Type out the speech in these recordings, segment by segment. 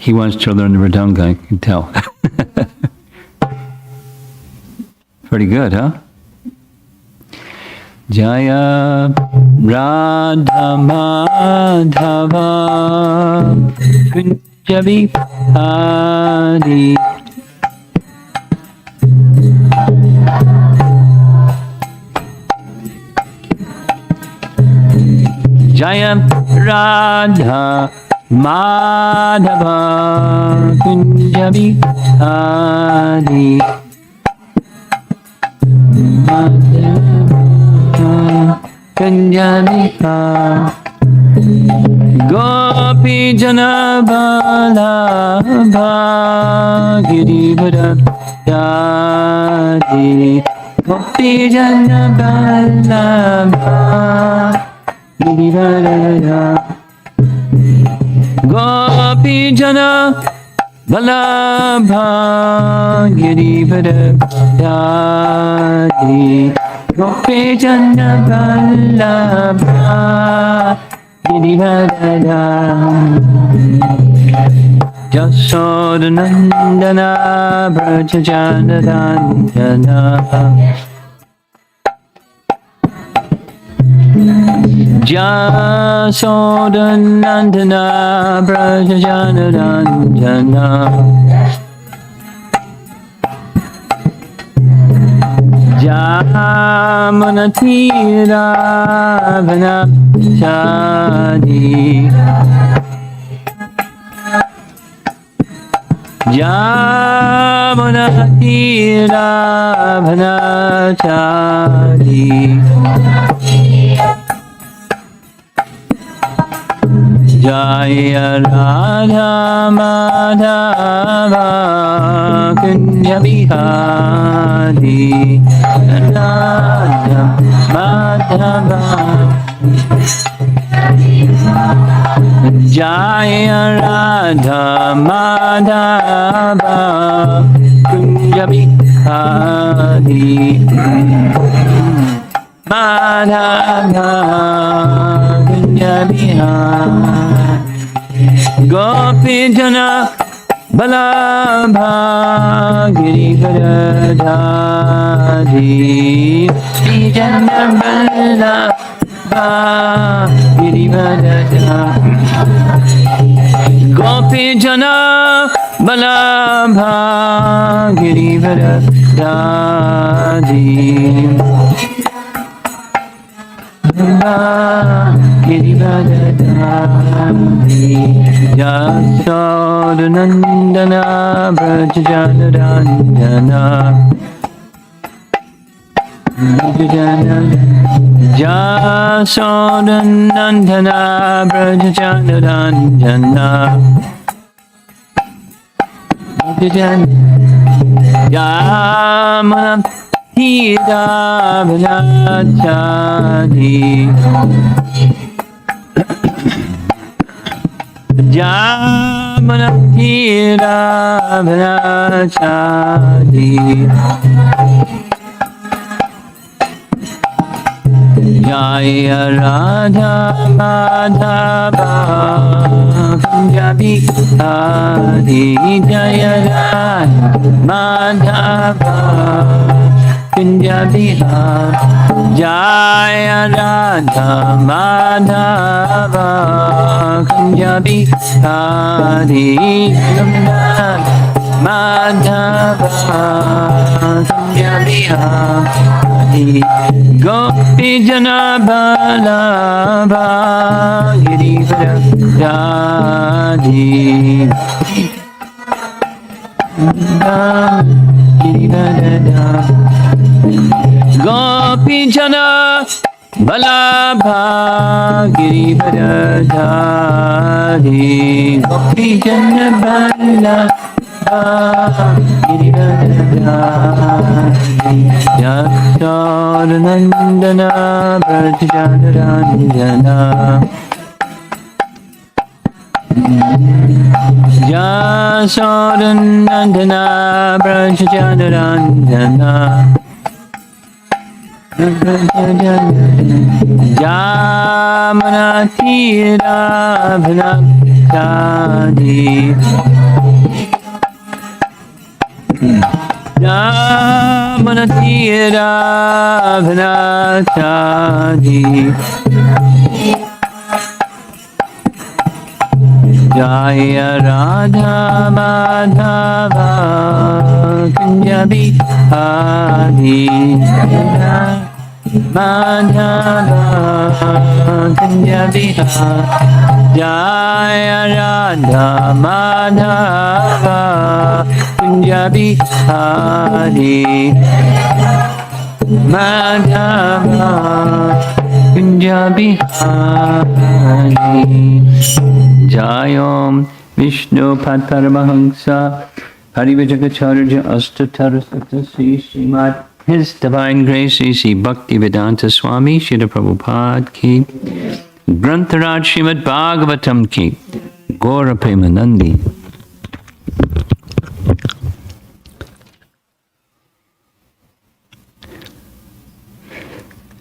He wants to learn the Mridanga, I can tell. Pretty good, huh? Jaya Radha Madhava Kunjabi Hari. Jaya Radha Madhava Kunjabi Hari. Kunjabi Gopi Jana Vallabha Girivara Yadi. Gopi Jana Vallabha Girivara Gopi Jana Vallabha Girivara Yadi. Gopi Jana Vallabha Girivara Jasodanandana Brajajanandana Jasodanandana Brajajanandana Jamanatira Vanachadi Jamanatira Vanachadi Jaya Radha Madhava Kunjabi Hari. Radha Madhava Jaya Radha Madhava Kunjabi Hari. Madhava Kunjabi Hari. Gopi Jana Vallabha Girivara Dhari. Gopi Jana Vallabha Girivara Dhari. Gopi Jana Vallabha Girivara Dhari. Girivara Dhari. Jasodanandana Brajajanandana Jasodanandana Brajajanandana Yamanatira Vanachadi Jamanatira Vanachadi Jaya Radha Madhava Kunjabi Hari. Jaya Radha Madhava Kunjabi Hari. Jaya Radha Madhava Kunjabi Hari. Madhava Kunjabi Hari. Gopi Jana Vallabha Girivara Dhari. Girivara Dhari. Gopi Jana Vallabha Girivara Dhari. Gopi Jana Vallabha Girivara Dhari. Jasodanandana Brajajanandana Jasodanandana Brajajanandana Jamanatiravanakadi Jamanatiravanakadi Jaya Radha Madhava Kunjabi Adi Madhava Kunjabi Jaya Radha Madhava Kunjabi Adi Madhava Kunjabi Adi Jayom Vishnu Padparamahansa Harivajagacharya Astatar Sattasi Srimad His Divine Grace Sri Bhaktivedanta Swami Srila Prabhupada Ki Grantharaj Srimad Bhagavatam Ki Gaura Premanandi.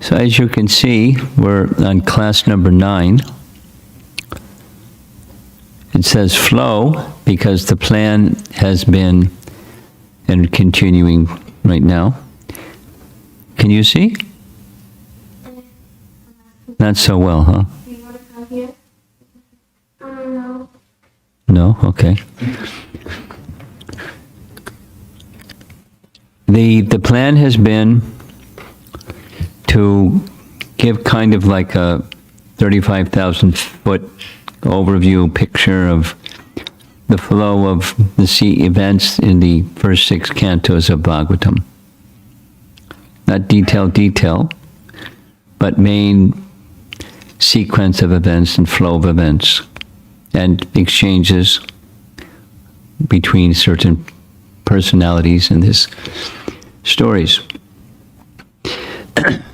So as you can see, we're on class number 9. It says flow because the plan has been and continuing right now. Can you see? Not so well, huh? No? Okay. The plan has been to give kind of like a 35,000 foot overview picture of the flow of the events in the first 6 cantos of Bhagavatam. Not detail, but main sequence of events and flow of events and exchanges between certain personalities in these stories.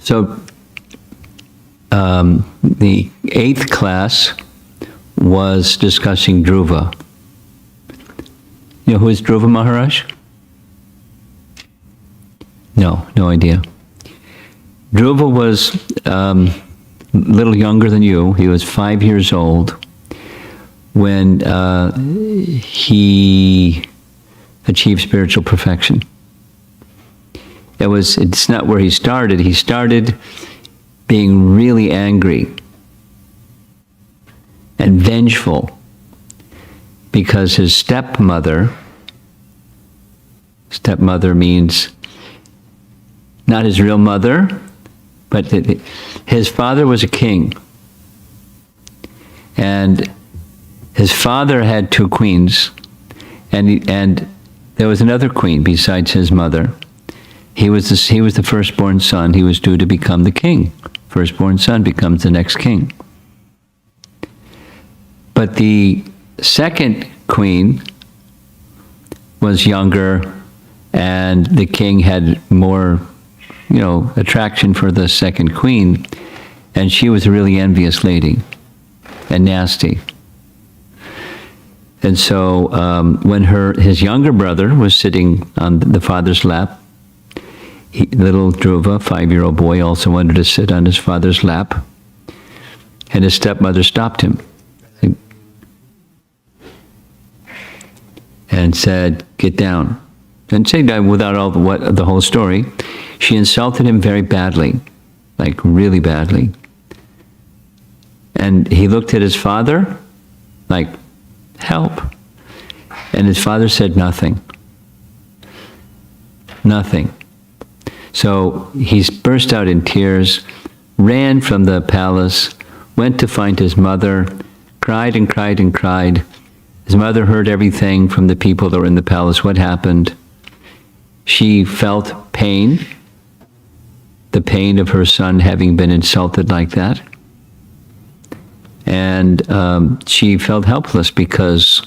So the 8th class was discussing Dhruva. You know who is Dhruva Maharaj? No idea. Dhruva was a little younger than you. He was 5 years old when he achieved spiritual perfection. It's not where he started. He started being really angry and vengeful because his stepmother means not his real mother, but his father was a king. And his father had 2 queens, and there was another queen besides his mother. He was the firstborn son. He was due to become the king. Firstborn son becomes the next king. But the second queen was younger, and the king had more, attraction for the second queen, and she was a really envious lady and nasty. And so when his younger brother was sitting on the father's lap, little Dhruva, 5-year-old boy, also wanted to sit on his father's lap, and his stepmother stopped him and said, "Get down." And say that without the whole story, she insulted him very badly, like really badly. And he looked at his father, like, "Help." And his father said nothing. Nothing. So he burst out in tears, ran from the palace, went to find his mother, cried and cried and cried. His mother heard everything from the people that were in the palace, what happened. She felt pain, the pain of her son having been insulted like that. And she felt helpless because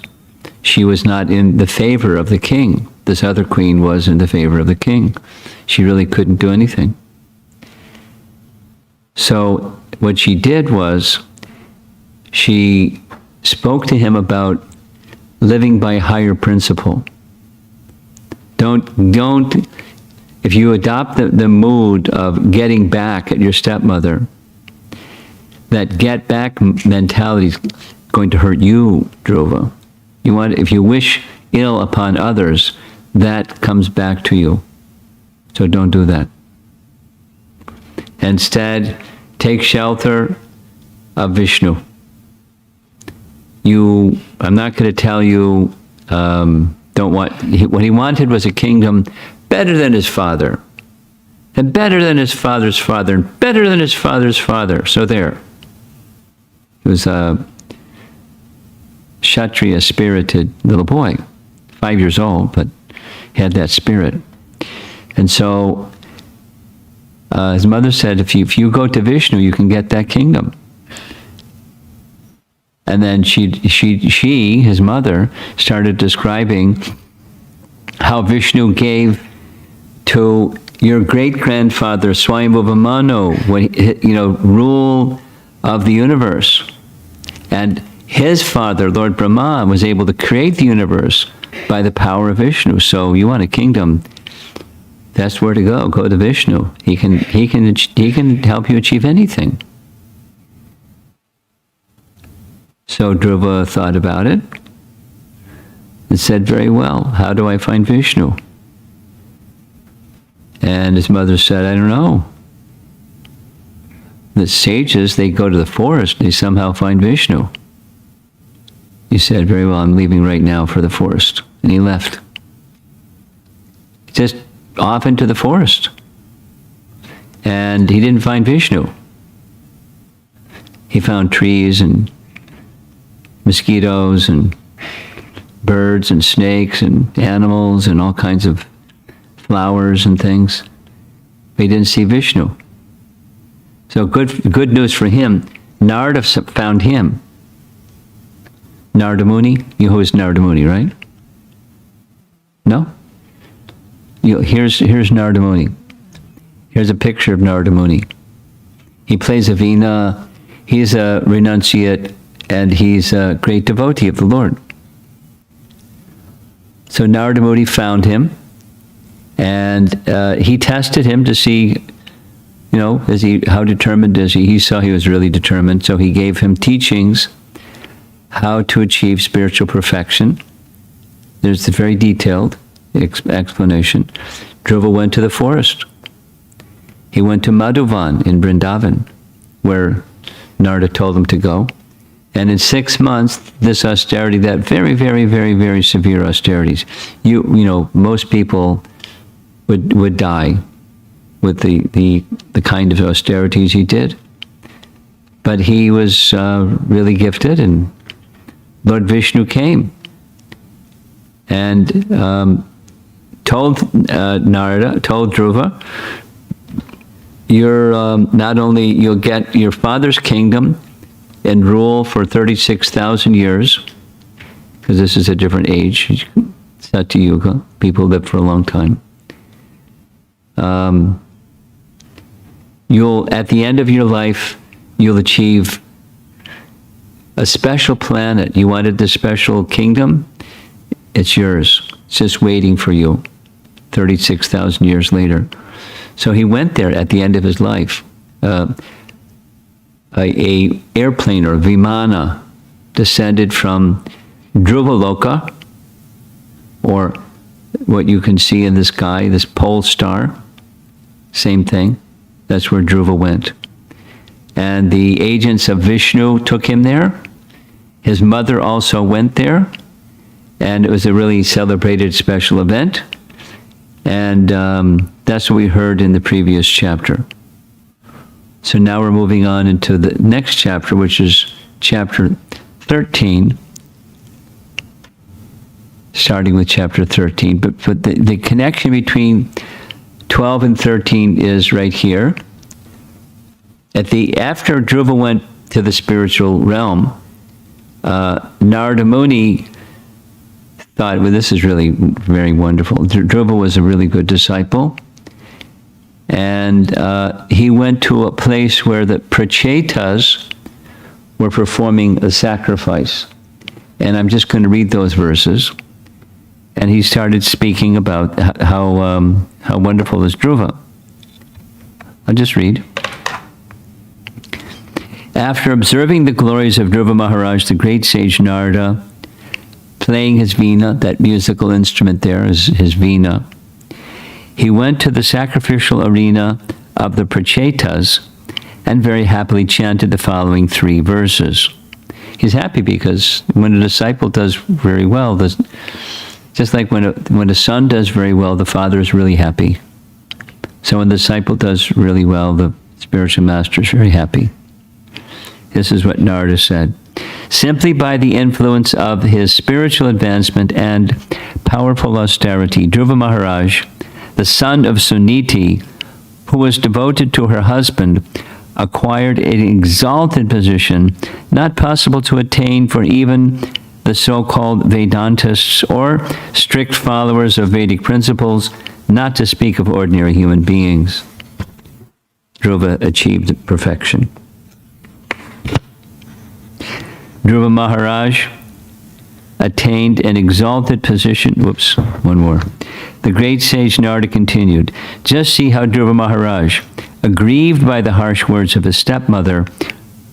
she was not in the favor of the king. This other queen was in the favor of the king. She really couldn't do anything. So what she did was she spoke to him about living by a higher principle. Don't if you adopt the mood of getting back at your stepmother, that get back mentality is going to hurt you, Dhruva. If you wish ill upon others, that comes back to you. So don't do that. Instead, take shelter of Vishnu. I'm not going to tell you, what he wanted was a kingdom better than his father, and better than his father's father, and better than his father's father. So there. He was a Kshatriya spirited little boy, 5 years old, but he had that spirit. And so his mother said, if you go to Vishnu, you can get that kingdom. And then she, his mother, started describing how Vishnu gave to your great-grandfather Swayambhuva Manu, rule of the universe. And his father, Lord Brahma, was able to create the universe by the power of Vishnu. So you want a kingdom, that's where to go. Go to Vishnu. He can help you achieve anything. So Dhruva thought about it and said, very well, how do I find Vishnu? And his mother said, I don't know. The sages, they go to the forest, they somehow find Vishnu. He said, very well, I'm leaving right now for the forest. And he left. Just off into the forest. And he didn't find Vishnu. He found trees and mosquitoes and birds and snakes and animals and all kinds of flowers and things. But he didn't see Vishnu. So good news for him. Narada found him. Narada Muni? You know who is Narada Muni, right? No? Here's Narada Muni. Here's a picture of Narada Muni. He plays a veena. He's a renunciate, and he's a great devotee of the Lord. So Narada Muni found him, and he tested him to see, how determined is he? He saw he was really determined, so he gave him teachings how to achieve spiritual perfection. There's the very detailed explanation. Dhruva went to the forest. He went to Madhuvan in Vrindavan, where Narada told him to go. And in 6 months, this austerity, that very, very, very, very severe austerities, most people would die with the kind of austerities he did. But he was really gifted, and Lord Vishnu came and told Dhruva, you'll get your father's kingdom and rule for 36,000 years, because this is a different age, Satya Yuga, people live for a long time. At the end of your life, you'll achieve a special planet. You wanted the special kingdom? It's yours. It's just waiting for you 36,000 years later. So he went there at the end of his life. A airplane or vimana descended from Dhruvaloka, or what you can see in the sky, this pole star. Same thing. That's where Dhruva went. And the agents of Vishnu took him there. His mother also went there. And it was a really celebrated special event. And that's what we heard in the previous chapter. So now we're moving on into the next chapter, which is chapter 13. Starting with chapter 13. But the connection between 12 and 13 is right here. After Dhruva went to the spiritual realm, Narada Muni thought, well, this is really very wonderful. Dhruva was a really good disciple. And he went to a place where the prachetas were performing a sacrifice. And I'm just going to read those verses. And he started speaking about how wonderful is Dhruva. I'll just read. After observing the glories of Dhruva Maharaj, the great sage Narada, playing his veena, that musical instrument there is his veena, he went to the sacrificial arena of the Prachetas and very happily chanted the following 3 verses. He's happy because when a disciple does very well, just like when a son does very well, the father is really happy. So when the disciple does really well, the spiritual master is very happy. This is what Narada said. Simply by the influence of his spiritual advancement and powerful austerity, Dhruva Maharaj, the son of Suniti, who was devoted to her husband, acquired an exalted position not possible to attain for even the so-called Vedantists or strict followers of Vedic principles, not to speak of ordinary human beings. Dhruva achieved perfection. Dhruva Maharaj attained an exalted position. Whoops, one more. The great sage Narada continued, just see how Dhruva Maharaj, aggrieved by the harsh words of his stepmother,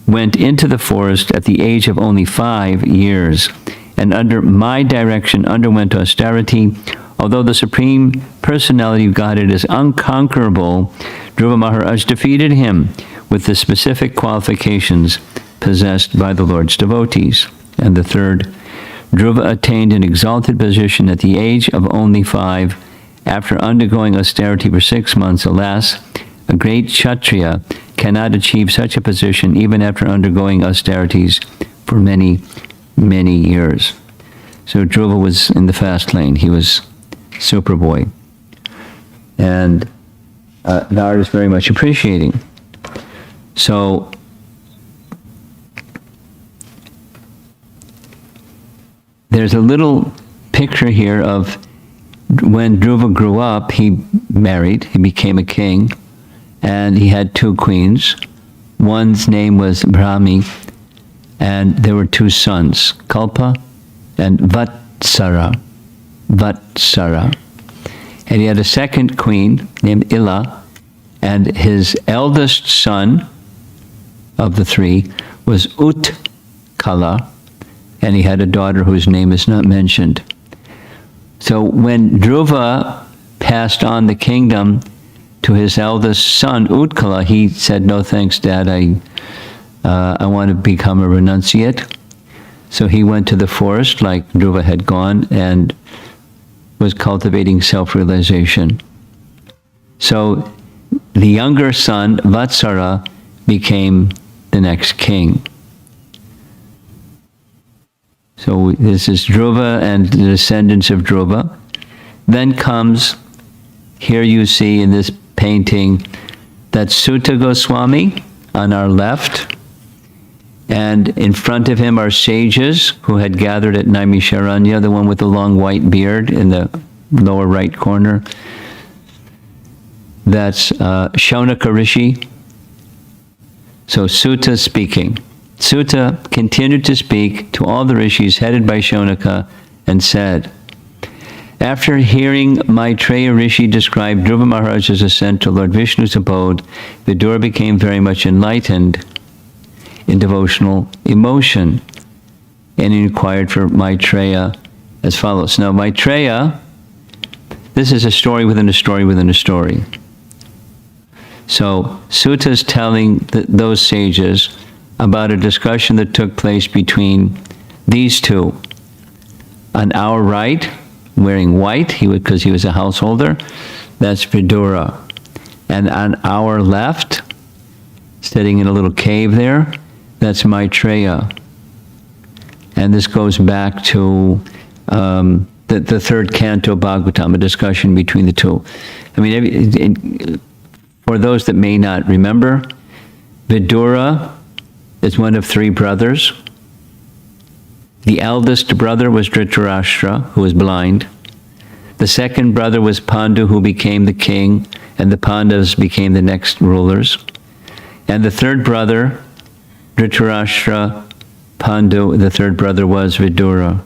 went into the forest at the age of only 5 years, and under my direction underwent austerity. Although the Supreme Personality of Godhead is unconquerable, Dhruva Maharaj defeated him with the specific qualifications possessed by the Lord's devotees. And the third, Dhruva attained an exalted position at the age of only 5, after undergoing austerity for 6 months. Alas, a great Kshatriya cannot achieve such a position even after undergoing austerities for many, many years. So Dhruva was in the fast lane. He was Superboy. And Narada is very much appreciating. So there's a little picture here of when Dhruva grew up. He married, he became a king, and he had 2 queens. One's name was Brahmi, and there were 2 sons, Kalpa and Vatsara. And he had a second queen named Ila, and his eldest son of the 3 was Utkala, and he had a daughter whose name is not mentioned. So when Dhruva passed on the kingdom to his eldest son, Utkala, he said, no thanks, Dad, I want to become a renunciate. So he went to the forest like Dhruva had gone and was cultivating self-realization. So the younger son, Vatsara, became the next king. So this is Dhruva and the descendants of Dhruva. Then comes, here you see in this painting, that's Sutta Goswami on our left. And in front of him are sages who had gathered at Naimisharanya, the one with the long white beard in the lower right corner. That's Shaunaka Rishi. So Sutta speaking. Sutta continued to speak to all the rishis headed by Shaunaka and said, after hearing Maitreya Rishi describe Dhruva Maharaj's ascent to Lord Vishnu's abode, Vidura became very much enlightened in devotional emotion, and he inquired for Maitreya as follows. Now Maitreya, this is a story within a story within a story. So Sutta is telling those sages about a discussion that took place between these 2. On our right, wearing white, because he was a householder, that's Vidura. And on our left, sitting in a little cave there, that's Maitreya. And this goes back to the third canto Bhagavatam, a discussion between the 2. I mean, for those that may not remember, Vidura is one of 3 brothers. The eldest brother was Dhritarashtra, who was blind. The second brother was Pandu, who became the king, and the Pandavas became the next rulers. And the third brother, Dhritarashtra, Pandu, the third brother was Vidura.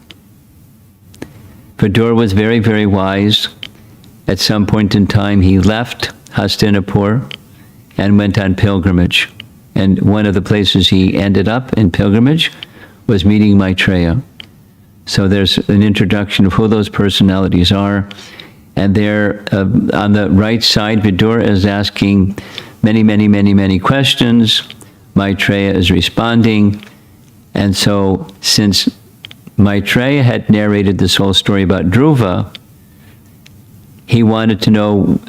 Vidura was very, very wise. At some point in time, he left Hastinapur and went on pilgrimage. And one of the places he ended up in pilgrimage was meeting Maitreya. So there's an introduction of who those personalities are. And there, on the right side, Vidura is asking many, many, many, many questions. Maitreya is responding. And so, since Maitreya had narrated this whole story about Dhruva, he wanted to know,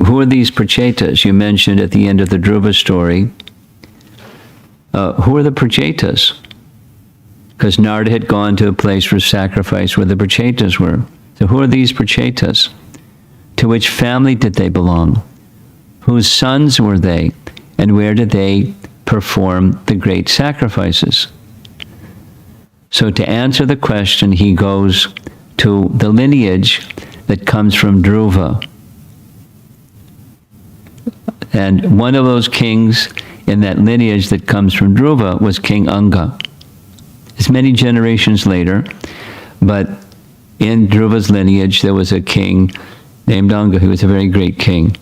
who are these Prachetas? You mentioned at the end of the Dhruva story. Who are the Prachetas? Because Narada had gone to a place for sacrifice where the Prachetas were. So who are these Prachetas? To which family did they belong? Whose sons were they? And where did they perform the great sacrifices? So to answer the question, he goes to the lineage that comes from Dhruva. And one of those kings in that lineage that comes from Dhruva was King Anga. It's many generations later, but in Dhruva's lineage there was a king named Anga who was a very great king.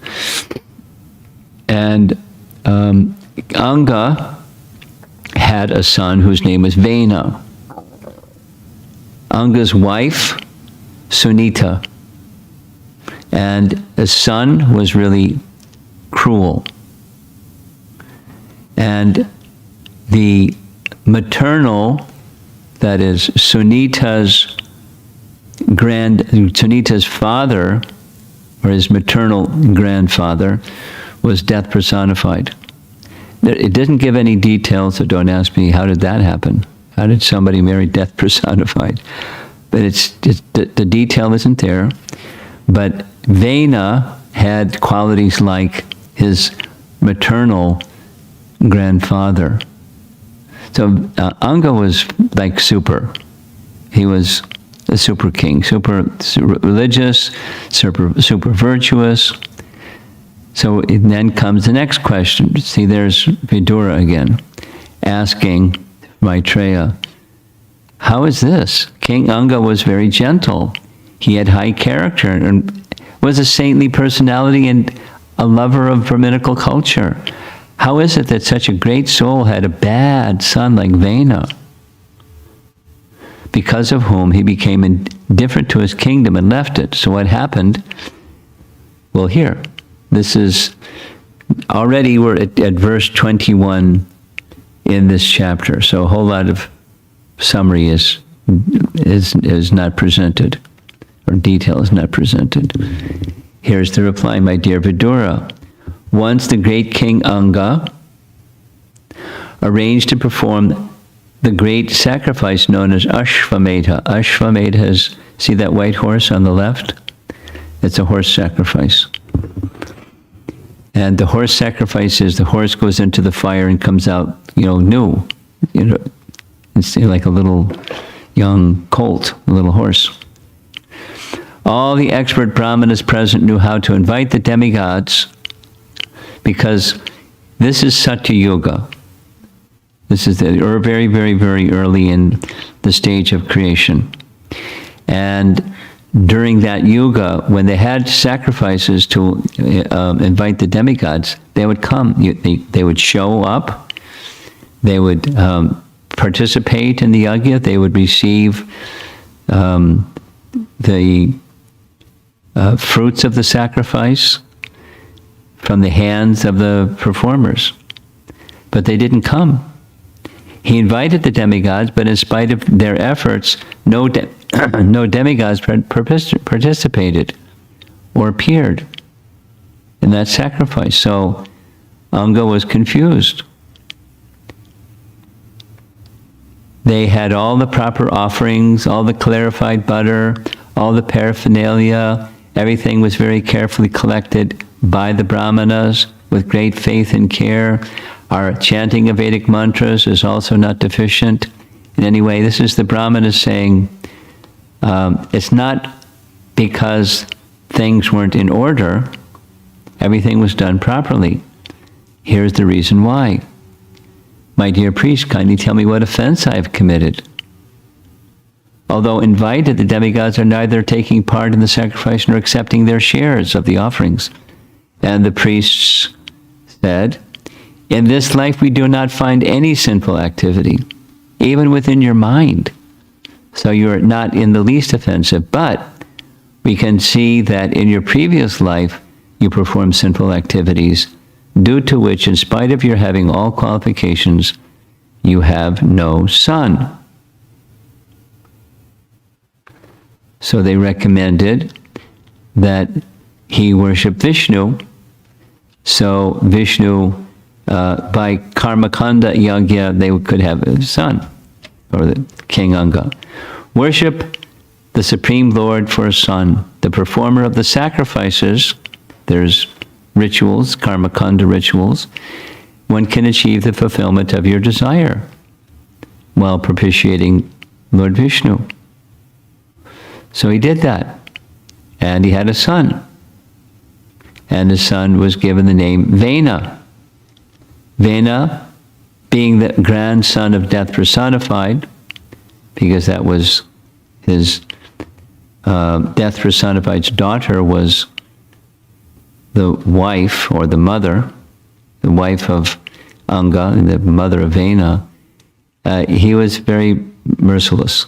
And Anga had a son whose name was Vena. Anga's wife, Sunita. And the son was really cruel. And the maternal, that is Sunita's father, or his maternal grandfather, was death personified. It doesn't give any details, so don't ask me, how did that happen? How did somebody marry death personified? But the detail isn't there. But Vena had qualities like his maternal grandfather. So Anga was like super. He was a super king, super religious, super virtuous. So then comes the next question. See, there's Vidura again, asking Maitreya, how is this? King Anga was very gentle. He had high character and was a saintly personality and a lover of Brahminical culture. How is it that such a great soul had a bad son like Vena, because of whom he became indifferent to his kingdom and left it? So what happened? Well, here, this is, already we're at verse 21 in this chapter, so a whole lot of summary is not presented, or detail is not presented. Here's the reply, my dear Vidura. Once the great King Anga arranged to perform the great sacrifice known as Ashvamedha. Ashvamedha is, see that white horse on the left? It's a horse sacrifice. And the horse sacrifice is the horse goes into the fire and comes out, new. It's like a little young colt, a little horse. All the expert brahmanas present knew how to invite the demigods, because this is Satya Yuga. This is very, very, very early in the stage of creation. And during that yuga, when they had sacrifices to invite the demigods, they would come. They would show up. They would participate in the yajna. They would receive the fruits of the sacrifice from the hands of the performers. But they didn't come. He invited the demigods, but in spite of their efforts, no demigods participated or appeared in that sacrifice. So Anga was confused. They had all the proper offerings, all the clarified butter, all the paraphernalia. Everything was very carefully collected by the brahmanas with great faith and care. Our chanting of Vedic mantras is also not deficient in any way. This is the brahmanas saying, it's not because things weren't in order. Everything was done properly. Here's the reason why. My dear priest, kindly tell me what offense I have committed. Although invited, the demigods are neither taking part in the sacrifice nor accepting their shares of the offerings. And the priests said, in this life we do not find any sinful activity, even within your mind. So you're not in the least offensive, but we can see that in your previous life you performed sinful activities, due to which, in spite of your having all qualifications, you have no son. So they recommended that he worship Vishnu. So Vishnu, by Karmakanda Yagya, they could have a son, or the King Anga. Worship the Supreme Lord for a son, the performer of the sacrifices. There's rituals, Karmakanda rituals. One can achieve the fulfillment of your desire while propitiating Lord Vishnu. So he did that, and he had a son. And his son was given the name Vena. Vena being the grandson of death personified, because that was his death personified's daughter was the wife or the mother, the wife of Anga and the mother of Vena. He was a very merciless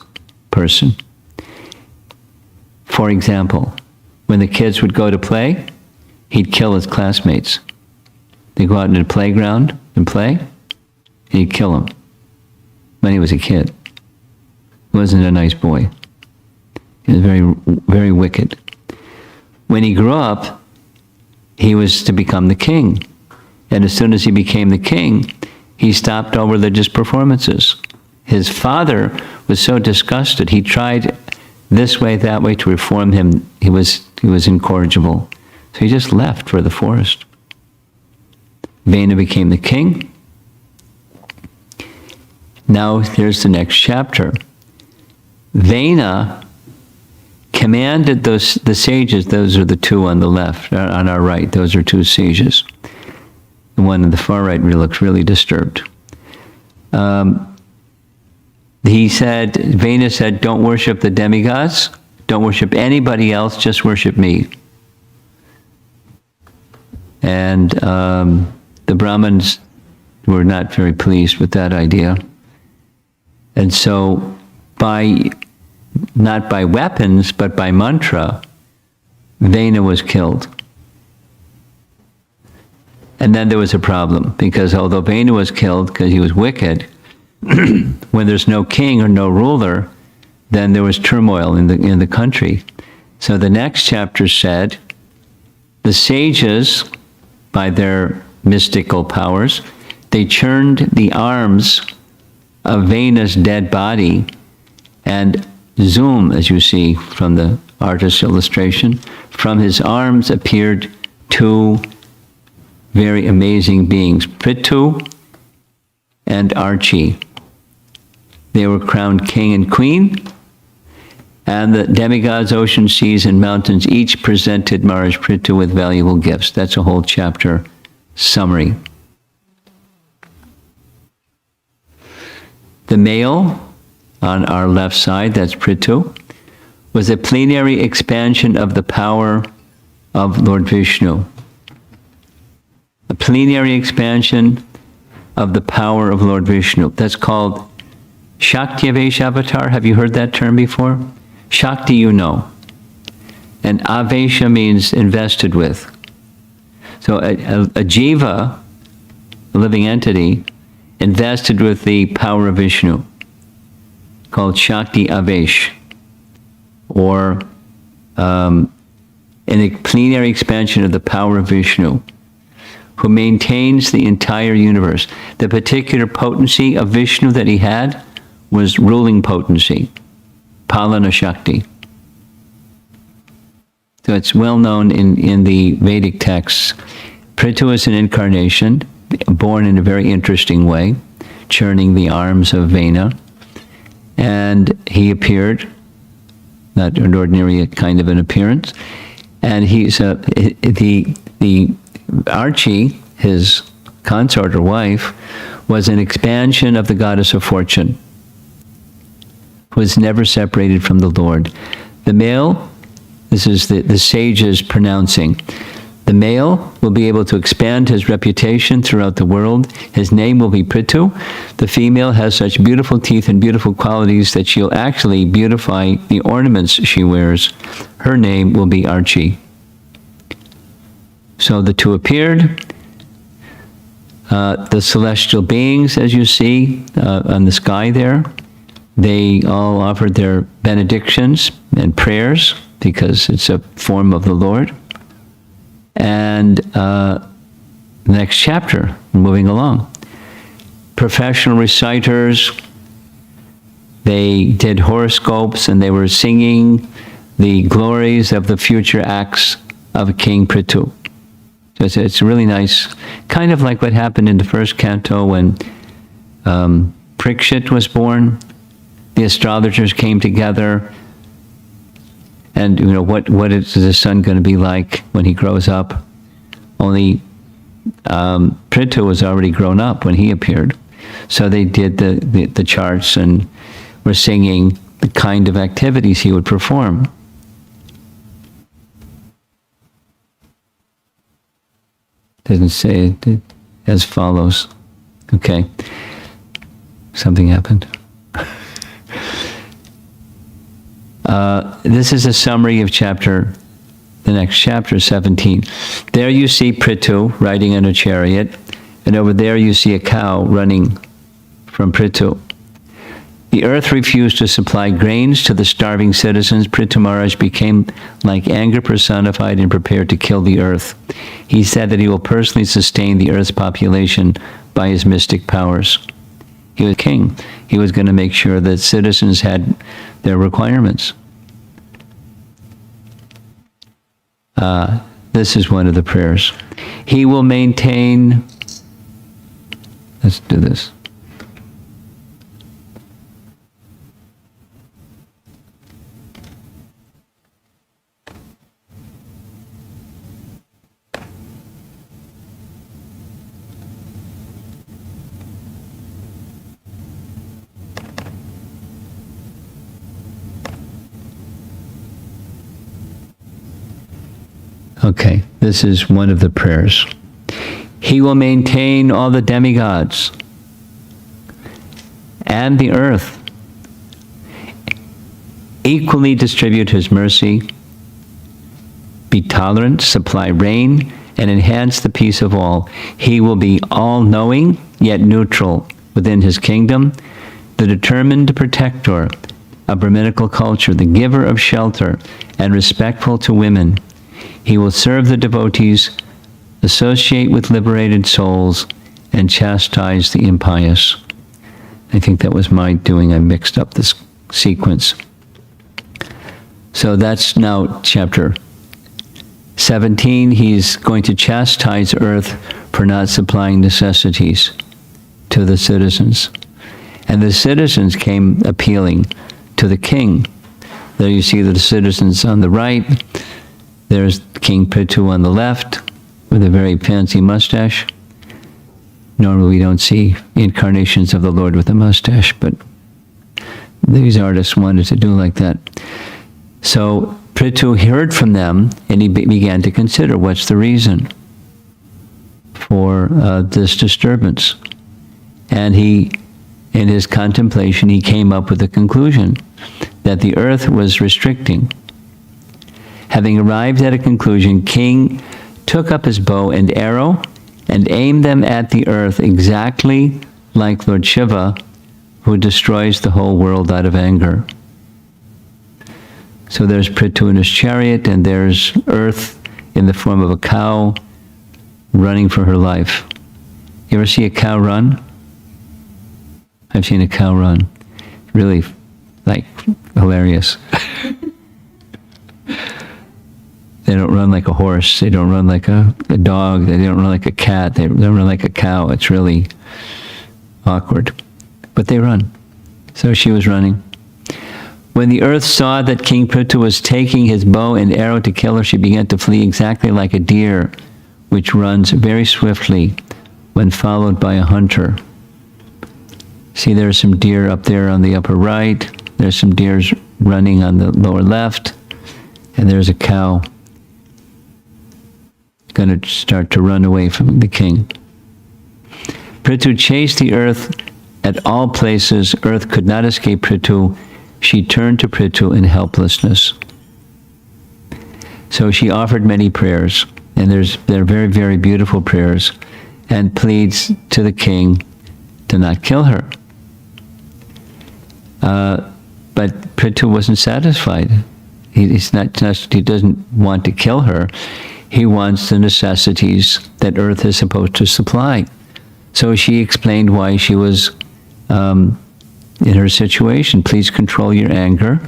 person. For example, when the kids would go to play, he'd kill his classmates. They'd go out into the playground and play, and he'd kill them when he was a kid. He wasn't a nice boy. He was very, very wicked. When he grew up, he was to become the king. And as soon as he became the king, he stopped all religious performances. His father was so disgusted, he tried this way, that way to reform him. He was incorrigible. So he just left for the forest. Vena became the king. Now here's the next chapter. Vena commanded the sages, those are the two on the left, on our right, those are two sages. The one on the far right looks really disturbed. Vena said, don't worship the demigods, don't worship anybody else, just worship me. And the Brahmins were not very pleased with that idea. And so not by weapons, but by mantra, Vena was killed. And then there was a problem, because although Vena was killed because he was wicked, when there's no king or no ruler, then there was turmoil in the country. So the next chapter said, the sages, by their mystical powers, they churned the arms of Vena's dead body, and zoom, as you see from the artist's illustration, from his arms appeared two very amazing beings, Prithu and Archie. They were crowned king and queen, and the demigods, ocean, seas, and mountains each presented Maharaj Prithu with valuable gifts. That's a whole chapter summary. The male on our left side, that's Prithu, was a plenary expansion of the power of Lord Vishnu. A plenary expansion of the power of Lord Vishnu. That's called Shakti Avesh Avatar. Have you heard that term before? Shakti, you know. And Avesha means invested with. So a jiva, a living entity, invested with the power of Vishnu, called Shakti Avesh, or in a plenary expansion of the power of Vishnu, who maintains the entire universe. The particular potency of Vishnu that he had was ruling potency, Palana Shakti. So it's well known in the Vedic texts. Prithu is an incarnation, born in a very interesting way, churning the arms of Vena. And he appeared, not an ordinary kind of an appearance. And he's the Archie, his consort or wife, was an expansion of the goddess of fortune. who is never separated from the Lord. The male, this is the sages pronouncing, the male will be able to expand his reputation throughout the world. His name will be Prithu. The female has such beautiful teeth and beautiful qualities that she'll actually beautify the ornaments she wears. Her name will be Archie. So the two appeared. The celestial beings, as you see on the sky there, they all offered their benedictions and prayers because it's a form of the Lord. And the next chapter, moving along. Professional reciters, they did horoscopes and they were singing the glories of the future acts of King Prithu. So it's really nice, kind of like what happened in the first canto when Parikshit was born. The astrologers came together, and what is the son going to be like when he grows up? Only Prithu was already grown up when he appeared, so they did the charts and were singing the kind of activities he would perform. Doesn't say it as follows. Okay, something happened. This is a summary of the next chapter, 17. There you see Prithu riding in a chariot, and over there you see a cow running from Prithu. The earth refused to supply grains to the starving citizens. Prithu Maharaj became like anger personified and prepared to kill the earth. He said that he will personally sustain the earth's population by his mystic powers. He was king. He was going to make sure that citizens had their requirements. This is one of the prayers. He will maintain, let's do this. Okay, this is one of the prayers. He will maintain all the demigods and the earth, equally distribute his mercy, be tolerant, supply rain, and enhance the peace of all. He will be all-knowing, yet neutral within his kingdom, the determined protector of Brahminical culture, the giver of shelter, and respectful to women. He will serve the devotees, associate with liberated souls, and chastise the impious. I think that was my doing. I mixed up this sequence. So that's now chapter 17. He's going to chastise earth for not supplying necessities to the citizens. And the citizens came appealing to the king. There you see the citizens on the right. There's King Prithu on the left with a very fancy mustache. Normally we don't see incarnations of the Lord with a mustache, but these artists wanted to do like that. So Prithu heard from them, and he began to consider what's the reason for this disturbance. And he, in his contemplation, he came up with the conclusion that the earth was restricting. Having arrived at a conclusion, King took up his bow and arrow and aimed them at the earth exactly like Lord Shiva, who destroys the whole world out of anger. So there's Prithu in his chariot, and there's earth in the form of a cow running for her life. You ever see a cow run? I've seen a cow run. Really, like, hilarious. They don't run like a horse. They don't run like a dog. They don't run like a cat. They don't run like a cow. It's really awkward. But they run. So she was running. When the earth saw that King Prithu was taking his bow and arrow to kill her, she began to flee exactly like a deer, which runs very swiftly when followed by a hunter. See, there's some deer up there on the upper right. There's some deers running on the lower left, and there's a cow going to start to run away from the king. Prithu chased the earth at all places. Earth could not escape Prithu. She turned to Prithu in helplessness. So she offered many prayers, and they're very, very beautiful prayers, and pleads to the king to not kill her. But Prithu wasn't satisfied. He doesn't want to kill her. He wants the necessities that earth is supposed to supply. So she explained why she was in her situation. Please control your anger.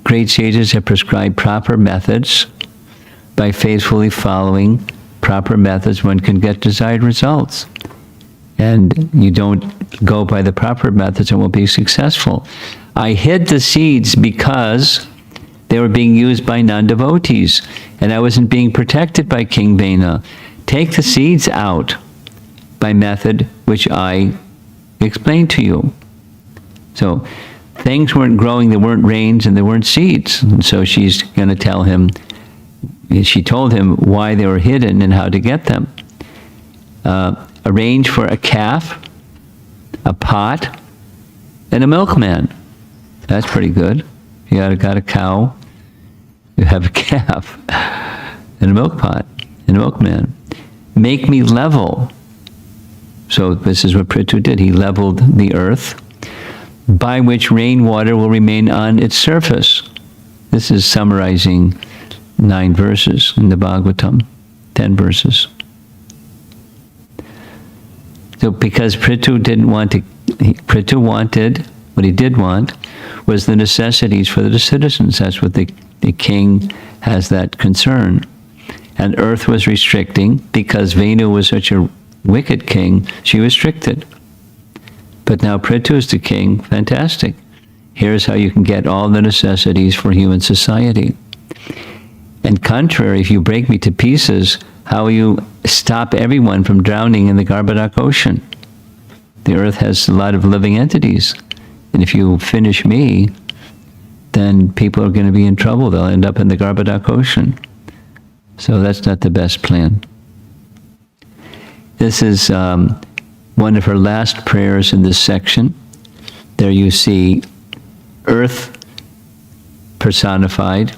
Great sages have prescribed proper methods. By faithfully following proper methods, one can get desired results. And you don't go by the proper methods and won't be successful. I hid the seeds because they were being used by non-devotees, and I wasn't being protected by King Vena. Take the seeds out by method which I explained to you. So things weren't growing, there weren't rains, and there weren't seeds. And so she's going to tell him, she told him why they were hidden and how to get them. Arrange for a calf, a pot, and a milkman. That's pretty good. You got a cow, you have a calf, and a milk pot, and a milkman. Make me level. So this is what Prithu did. He leveled the earth, by which rainwater will remain on its surface. This is summarizing 9 verses in the Bhagavatam, 10 verses. So because Prithu didn't want to, Prithu wanted, what he did want was the necessities for the citizens. That's what the king has that concern. And earth was restricting because Venu was such a wicked king, she restricted. But now Prithu is the king, fantastic. Here's how you can get all the necessities for human society. And contrary, if you break me to pieces, how will you stop everyone from drowning in the Garbadak Ocean? The earth has a lot of living entities. And if you finish me, then people are going to be in trouble. They'll end up in the Garbadak Ocean. So that's not the best plan. This is one of her last prayers in this section. There you see earth personified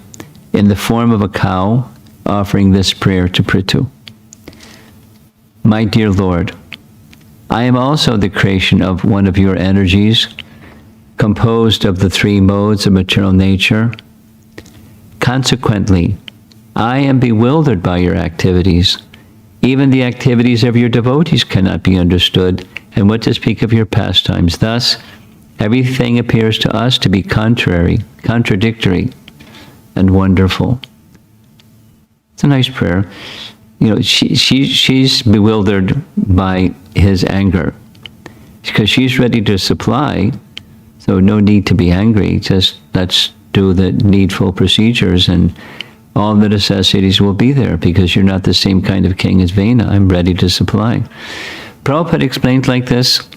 in the form of a cow offering this prayer to Prithu. My dear Lord, I am also the creation of one of your energies, composed of the 3 modes of material nature. Consequently, I am bewildered by your activities. Even the activities of your devotees cannot be understood, and what to speak of your pastimes. Thus, everything appears to us to be contrary, contradictory, and wonderful. It's a nice prayer. You know, she's bewildered by his anger because she's ready to supply, so no need to be angry. Just let's do the needful procedures and all the necessities will be there because you're not the same kind of king as Vena. I'm ready to supply. Prabhupada explains like this,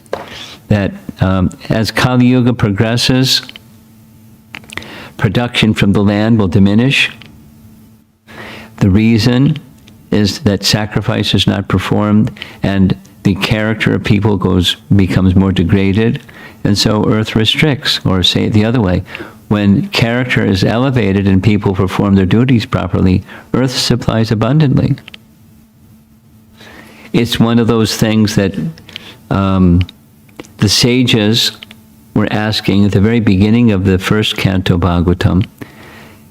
that as Kali Yuga progresses, production from the land will diminish. The reason is that sacrifice is not performed and the character of people becomes more degraded, and so earth restricts. Or say it the other way, when character is elevated and people perform their duties properly, earth supplies abundantly. It's one of those things that the sages were asking at the very beginning of the first Canto Bhagavatam.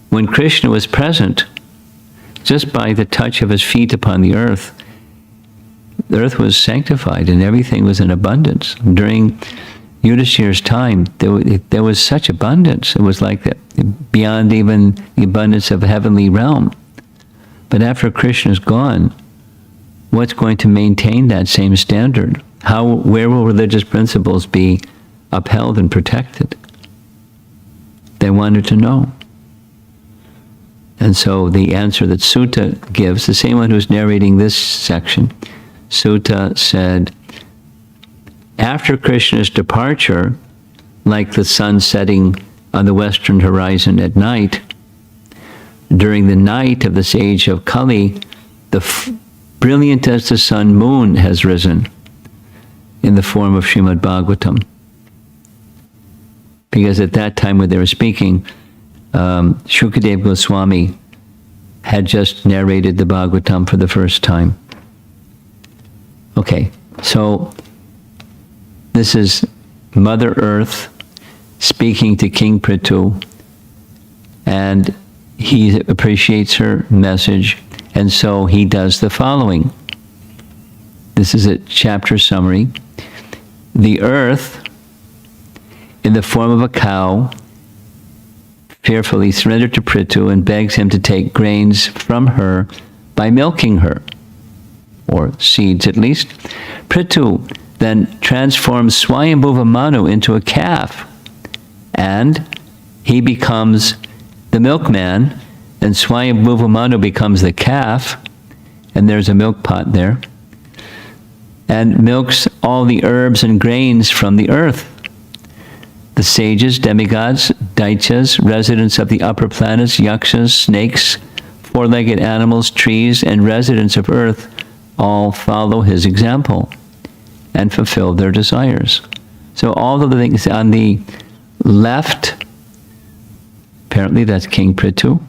When Krishna was present, just by the touch of his feet upon the earth was sanctified and everything was in abundance. During Yudhishthira's time, there was such abundance. It was like that, beyond even the abundance of heavenly realm. But after Krishna's gone, what's going to maintain that same standard? Where will religious principles be upheld and protected? They wanted to know. And so the answer that Sutta gives, the same one who's narrating this section, Sutta said, after Krishna's departure, like the sun setting on the western horizon at night, during the night of this age of Kali, brilliant as the sun moon has risen in the form of Srimad Bhagavatam. Because at that time when they were speaking, Shukadev Goswami had just narrated the Bhagavatam for the first time. Okay, so this is Mother Earth speaking to King Prithu, and he appreciates her message, and so he does the following. This is a chapter summary. The earth, in the form of a cow, fearfully surrendered to Prithu and begs him to take grains from her by milking her, or seeds at least. Prithu then transforms Swayambhuva Manu into a calf, and he becomes the milkman, and Swayambhuva Manu becomes the calf, and there's a milk pot there, and milks all the herbs and grains from the earth. The sages, demigods, daityas, residents of the upper planets, yakshas, snakes, four-legged animals, trees, and residents of earth all follow his example and fulfill their desires. So all of the things on the left, apparently that's King Prithu,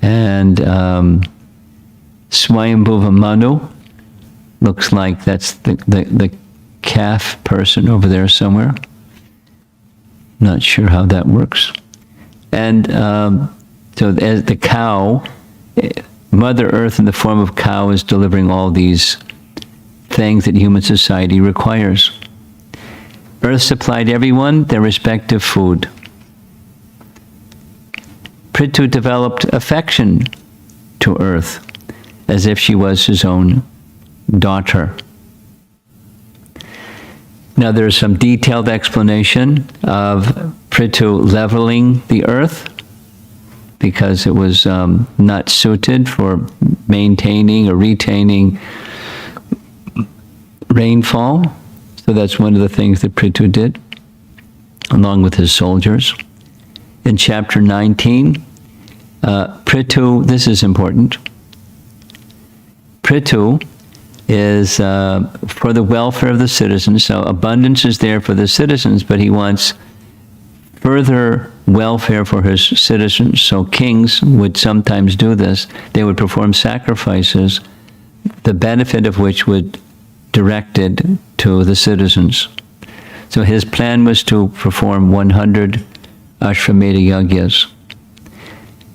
and Swayambhuva Manu, looks like that's the calf person over there somewhere. Not sure how that works. And so as the cow, Mother Earth in the form of cow is delivering all these things that human society requires. Earth supplied everyone their respective food. Prithu developed affection to Earth as if she was his own daughter. Now there's some detailed explanation of Prithu leveling the earth because it was not suited for maintaining or retaining rainfall. So that's one of the things that Prithu did, along with his soldiers. In chapter 19, Prithu, this is important, Prithu is for the welfare of the citizens. So abundance is there for the citizens, but he wants further welfare for his citizens. So kings would sometimes do this. They would perform sacrifices, the benefit of which would directed to the citizens. So his plan was to perform 100 Ashwamedha Yagyas.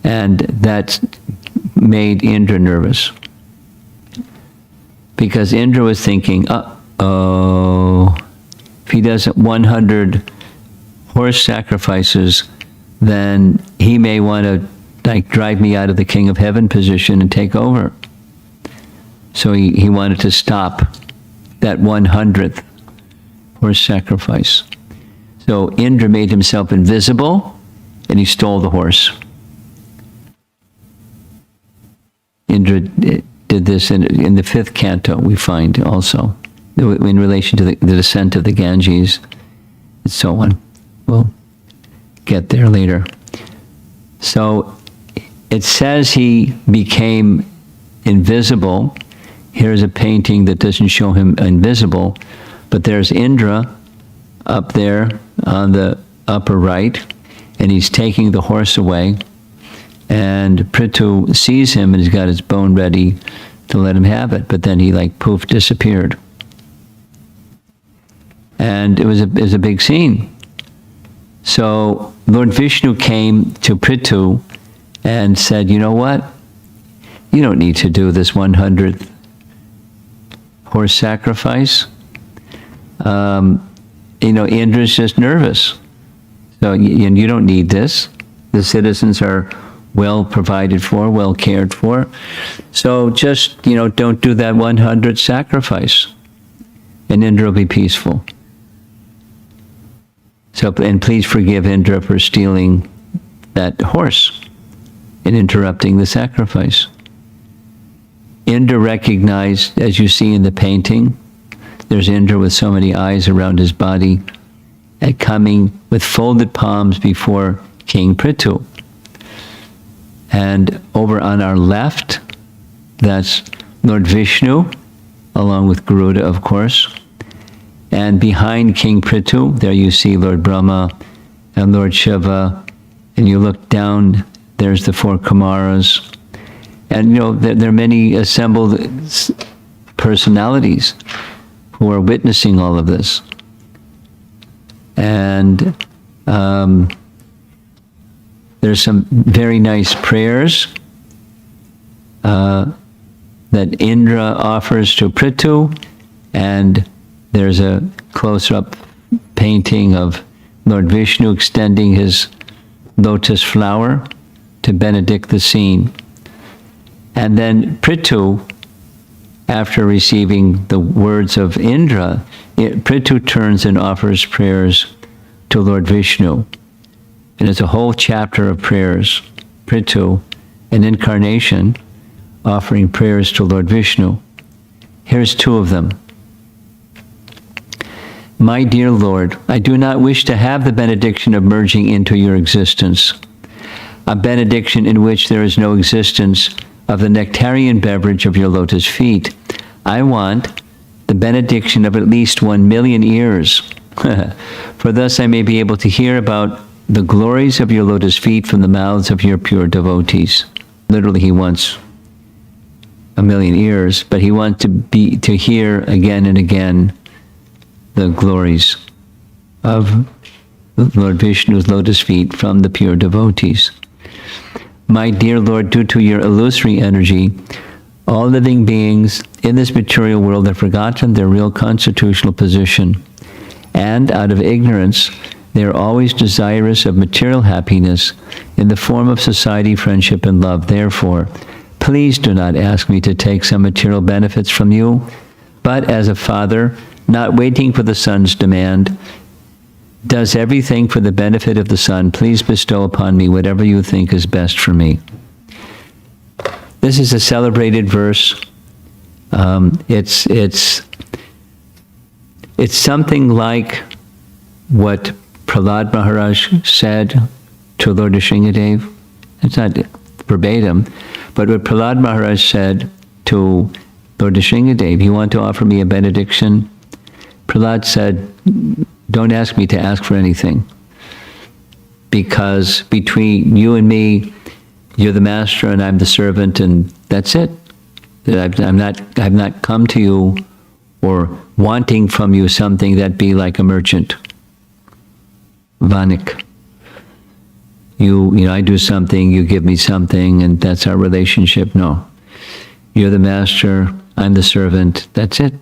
And that made Indra nervous. Because Indra was thinking, uh-oh, if he does 100 horse sacrifices, then he may want to drive me out of the king of heaven position and take over. So he wanted to stop that 100th horse sacrifice. So Indra made himself invisible and he stole the horse. Indra did this in the 5th canto, we find also, in relation to the descent of the Ganges, and so on. We'll get there later. So it says he became invisible. Here's a painting that doesn't show him invisible, but there's Indra up there on the upper right, and he's taking the horse away. And Prithu sees him and he's got his bone ready to let him have it. But then he poof, disappeared. And it was a big scene. So Lord Vishnu came to Prithu and said, you know what? You don't need to do this 100th horse sacrifice. Indra's just nervous. So you don't need this. The citizens are well provided for, well cared for. So just, don't do that 100th sacrifice, and Indra will be peaceful. So, and please forgive Indra for stealing that horse and interrupting the sacrifice. Indra recognized, as you see in the painting, there's Indra with so many eyes around his body. coming with folded palms before King Prithu. And over on our left, that's Lord Vishnu, along with Garuda, of course. And behind King Prithu, there you see Lord Brahma and Lord Shiva. And you look down, there's the four Kumaras. And, there are many assembled personalities who are witnessing all of this. And there's some very nice prayers that Indra offers to Prithu, and there's a close-up painting of Lord Vishnu extending his lotus flower to benedict the scene. And then Prithu, after receiving the words of Indra, Prithu turns and offers prayers to Lord Vishnu. And it's a whole chapter of prayers. Prithu, an incarnation, offering prayers to Lord Vishnu. Here's two of them. My dear Lord, I do not wish to have the benediction of merging into your existence, a benediction in which there is no existence of the nectarian beverage of your lotus feet. I want the benediction of at least 1,000,000 years, for thus I may be able to hear about the glories of your lotus feet from the mouths of your pure devotees. Literally, he wants 1,000,000 years, but he wants to hear again and again the glories of Lord Vishnu's lotus feet from the pure devotees. My dear Lord, due to your illusory energy, all living beings in this material world have forgotten their real constitutional position, and out of ignorance, they are always desirous of material happiness in the form of society, friendship, and love. Therefore, please do not ask me to take some material benefits from you, but as a father, not waiting for the son's demand, does everything for the benefit of the son, please bestow upon me whatever you think is best for me. This is a celebrated verse. It's something like what Prahlad Maharaj said to Lord Nrsingadev. It's not verbatim, but what Prahlad Maharaj said to Lord Nrsingadev, you want to offer me a benediction? Prahlad said, don't ask me to ask for anything, because between you and me, you're the master and I'm the servant, and that's it. I've not come to you or wanting from you something that be like a merchant. Vanik. I do something, you give me something, and that's our relationship. No. You're the master, I'm the servant, that's it.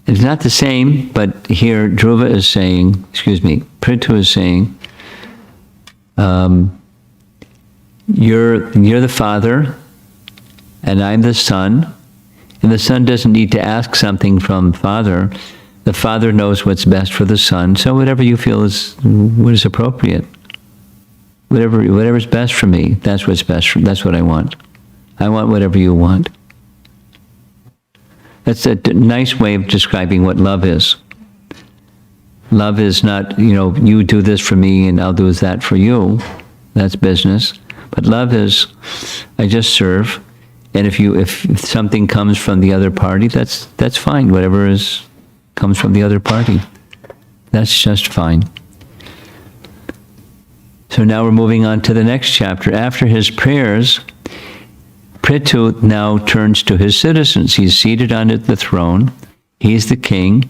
It's not the same, but here Prithu is saying, you're the father, and I'm the son, and the son doesn't need to ask something from father. The father knows what's best for the son, so whatever you feel is what is appropriate. Whatever's best for me, that's what's best. That's what I want. I want whatever you want. That's a nice way of describing what love is. Love is not, you do this for me and I'll do that for you. That's business. But love is, I just serve. And if something comes from the other party, that's fine. Whatever comes from the other party, that's just fine. So now we're moving on to the next chapter. After his prayers, Prithu now turns to his citizens. He's seated on the throne. He's the king.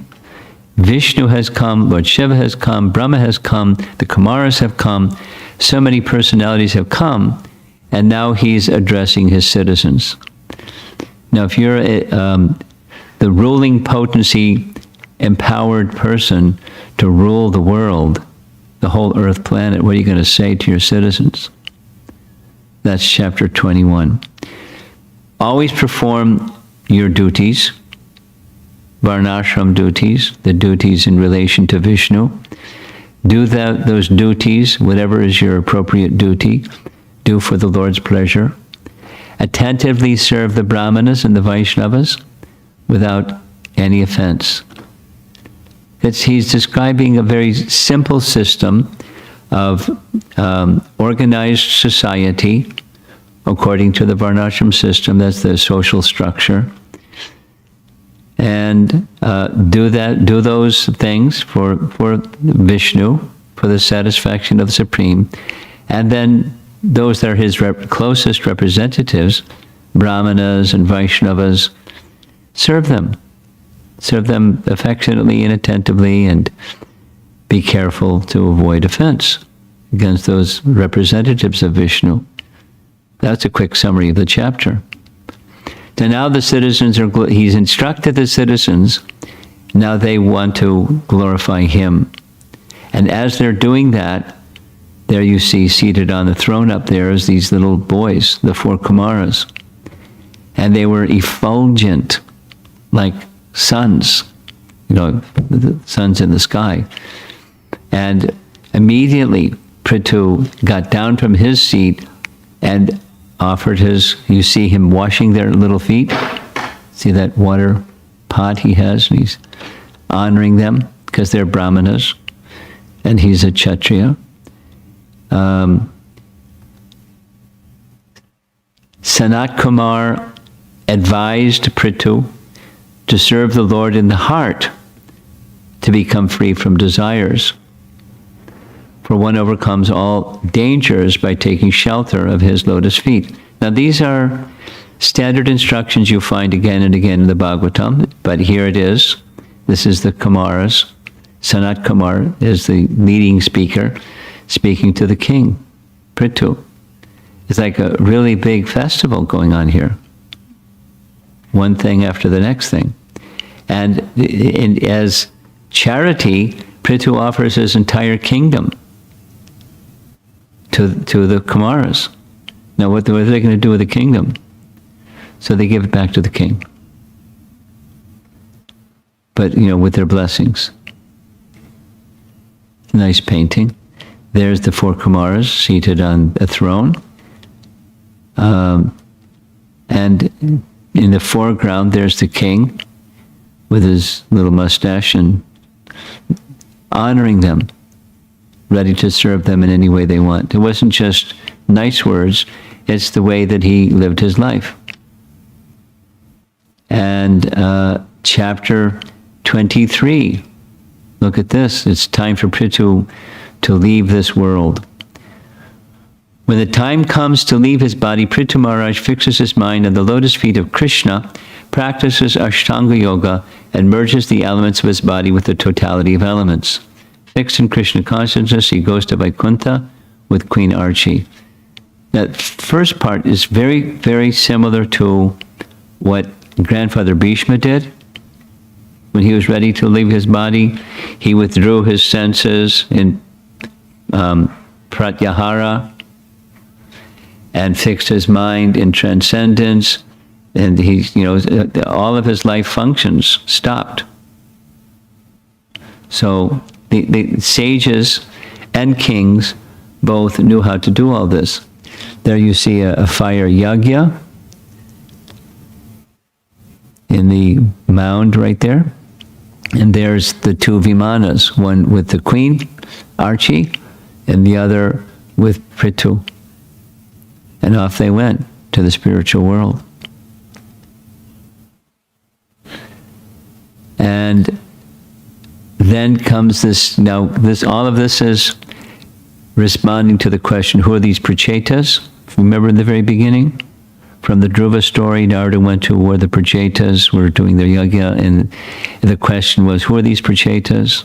Vishnu has come, Lord Shiva has come, Brahma has come, the Kumaras have come, so many personalities have come, and now he's addressing his citizens. Now, if you're the ruling potency, empowered person to rule the world, the whole earth planet, what are you going to say to your citizens? That's chapter 21. Always perform your duties, varnashram duties, the duties in relation to Vishnu. Do those duties, whatever is your appropriate duty, do for the Lord's pleasure. Attentively serve the Brahmanas and the Vaishnavas without any offense. He's describing a very simple system of organized society according to the Varnashram system. That's the social structure. And do those things for Vishnu, for the satisfaction of the Supreme. And then those that are his closest representatives, Brahmanas and Vaishnavas, serve them. Serve them affectionately and attentively, and be careful to avoid offense against those representatives of Vishnu. That's a quick summary of the chapter. So now the citizens he's instructed the citizens, now they want to glorify him. And as they're doing that, there you see seated on the throne up there is these little boys, the 4 Kumaras. And they were effulgent, like suns, the suns in the sky. And immediately Prithu got down from his seat and offered you see him washing their little feet. See that water pot he has? And he's honoring them because they're Brahmanas and he's a Kshatriya. Sanat Kumar advised Prithu to serve the Lord in the heart, to become free from desires. For one overcomes all dangers by taking shelter of his lotus feet. Now these are standard instructions you find again and again in the Bhagavatam, but here it is. This is the Kumaras. Sanat Kumar is the leading speaker, speaking to the king, Prithu. It's like a really big festival going on here. One thing after the next thing. And as charity, Prithu offers his entire kingdom to the Kumaras. Now what are they going to do with the kingdom? So they give it back to the king. But, with their blessings. Nice painting. There's the 4 Kumaras seated on a throne. And in the foreground, there's the king with his little mustache and honoring them, ready to serve them in any way they want. It wasn't just nice words, it's the way that he lived his life. And chapter 23, look at this. It's time for Prithu to leave this world. When the time comes to leave his body, Prithu Maharaj fixes his mind on the lotus feet of Krishna, practices Ashtanga Yoga, and merges the elements of his body with the totality of elements. Fixed in Krishna consciousness, he goes to Vaikuntha with Queen Archie. That first part is very, very similar to what Grandfather Bhishma did. When he was ready to leave his body, he withdrew his senses in pratyahara and fixed his mind in transcendence, and all of his life functions stopped. So the sages and kings both knew how to do all this. There you see a fire yagya in the mound right there. And there's the 2 vimanas, one with the queen, Archie, and the other with Prithu. And off they went to the spiritual world. And then comes this, all of this is responding to the question, who are these Prachetas? Remember in the very beginning? From the Dhruva story, Narada went to where the Prachetas were doing their yajna, and the question was, who are these Prachetas?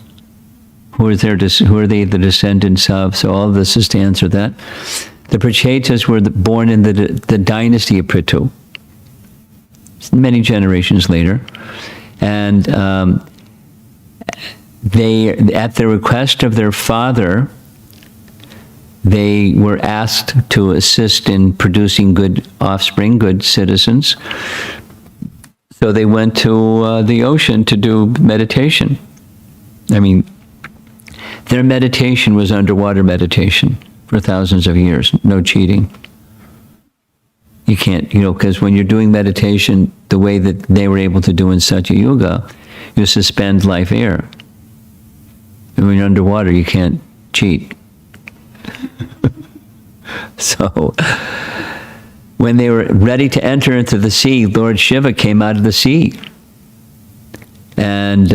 Who are they the descendants of? So all of this is to answer that. The Prachetas were born in the dynasty of Prithu, many generations later. And they, at the request of their father, they were asked to assist in producing good offspring, good citizens. So they went to the ocean to do meditation. I mean, their meditation was underwater meditation for thousands of years, no cheating. You can't, because when you're doing meditation the way that they were able to do in Satya Yuga, you suspend life air. when you're underwater, you can't cheat. So, when they were ready to enter into the sea, Lord Shiva came out of the sea and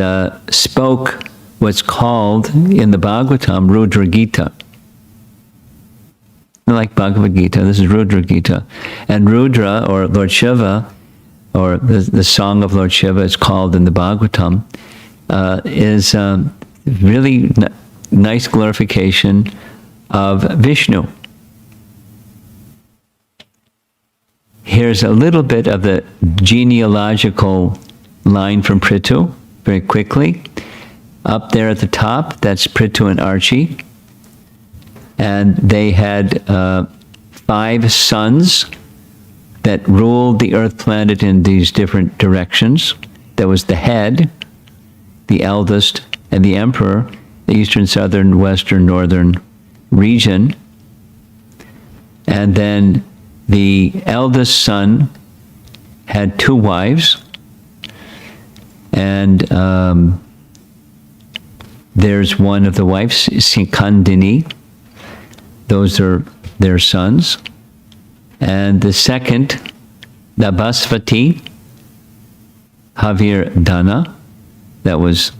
spoke what's called in the Bhagavatam Rudra Gita. Like Bhagavad Gita, this is Rudra Gita. And Rudra, or Lord Shiva, or the song of Lord Shiva, is called in the Bhagavatam, is really nice glorification of Vishnu. Here's a little bit of the genealogical line from Prithu, very quickly. Up there at the top, that's Prithu and Archie. And they had 5 sons that ruled the earth planet in these different directions. There was the head, the eldest, and the emperor, the eastern, southern, western, northern region. And then the eldest son had 2 wives, and there's one of the wives, Sikandini. Those are their sons. And the second, Nabasvati, Havir Dana, that was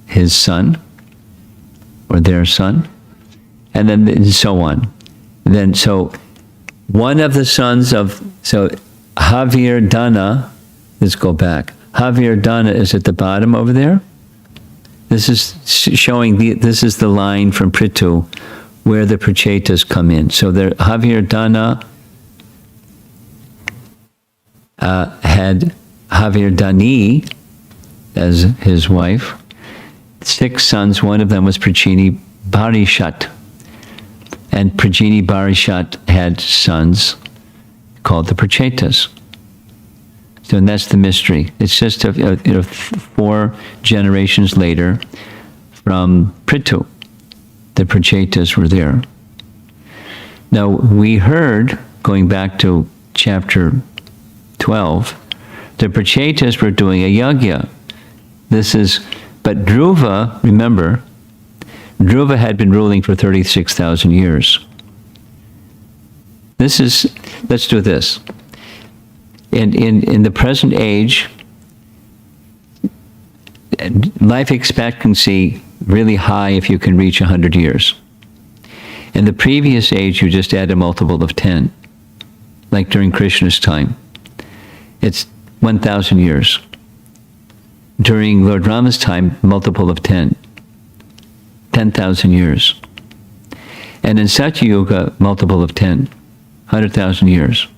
his son, or their son, and then so on. And then, so one of the sons of, so Havir Dana, let's go back. Havir Dana is at the bottom over there. This is showing, this is the line from Prithu where the Prachetas come in. So there, Havir Dana had Havir Dani as his wife. 6 sons, one of them was Prachini Barishat. And Prachini Barishat had sons called the Prachetas. So, and that's the mystery. It's just 4 generations later from Prithu, the Prachetas were there. Now, we heard, going back to chapter 12, the Prachetas were doing a yajna. But Dhruva, remember, Dhruva had been ruling for 36,000 years. Let's do this. In the present age, life expectancy really high if you can reach 100 years. In the previous age, you just add a multiple of 10, like during Krishna's time. It's 1,000 years. During Lord Rama's time, multiple of 10, 10,000 years. And in Satyuga, multiple of 10, 100,000 years.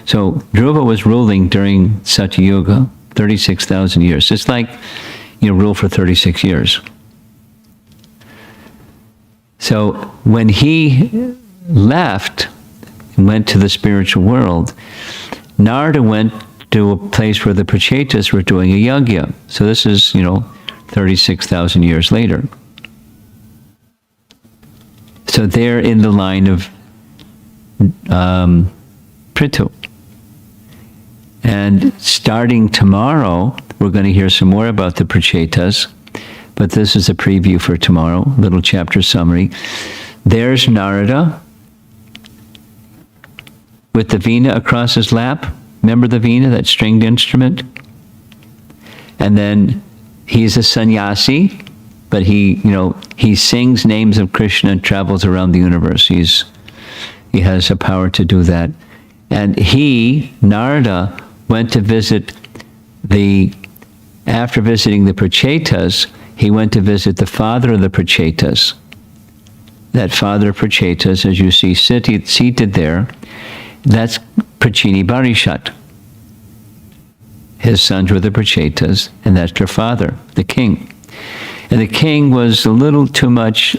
So Dhruva was ruling during Satyuga, 36,000 years. It's like, rule for 36 years. So when he left and went to the spiritual world, Narada went to a place where the Prachetas were doing a yajna. So this is, 36,000 years later. So they're in the line of Prithu. And starting tomorrow, we're going to hear some more about the Prachetas, but this is a preview for tomorrow, little chapter summary. There's Narada with the veena across his lap. Remember the veena, that stringed instrument? And then he's a sannyasi, but he sings names of Krishna and travels around the universe. He has the power to do that. And Narada, went to visit after visiting the Prachetas, he went to visit the father of the Prachetas. That father of Prachetas, as you see seated there, that's Prachini Barishat. His sons were the Prachetas, and that's their father, the king. And the king was a little too much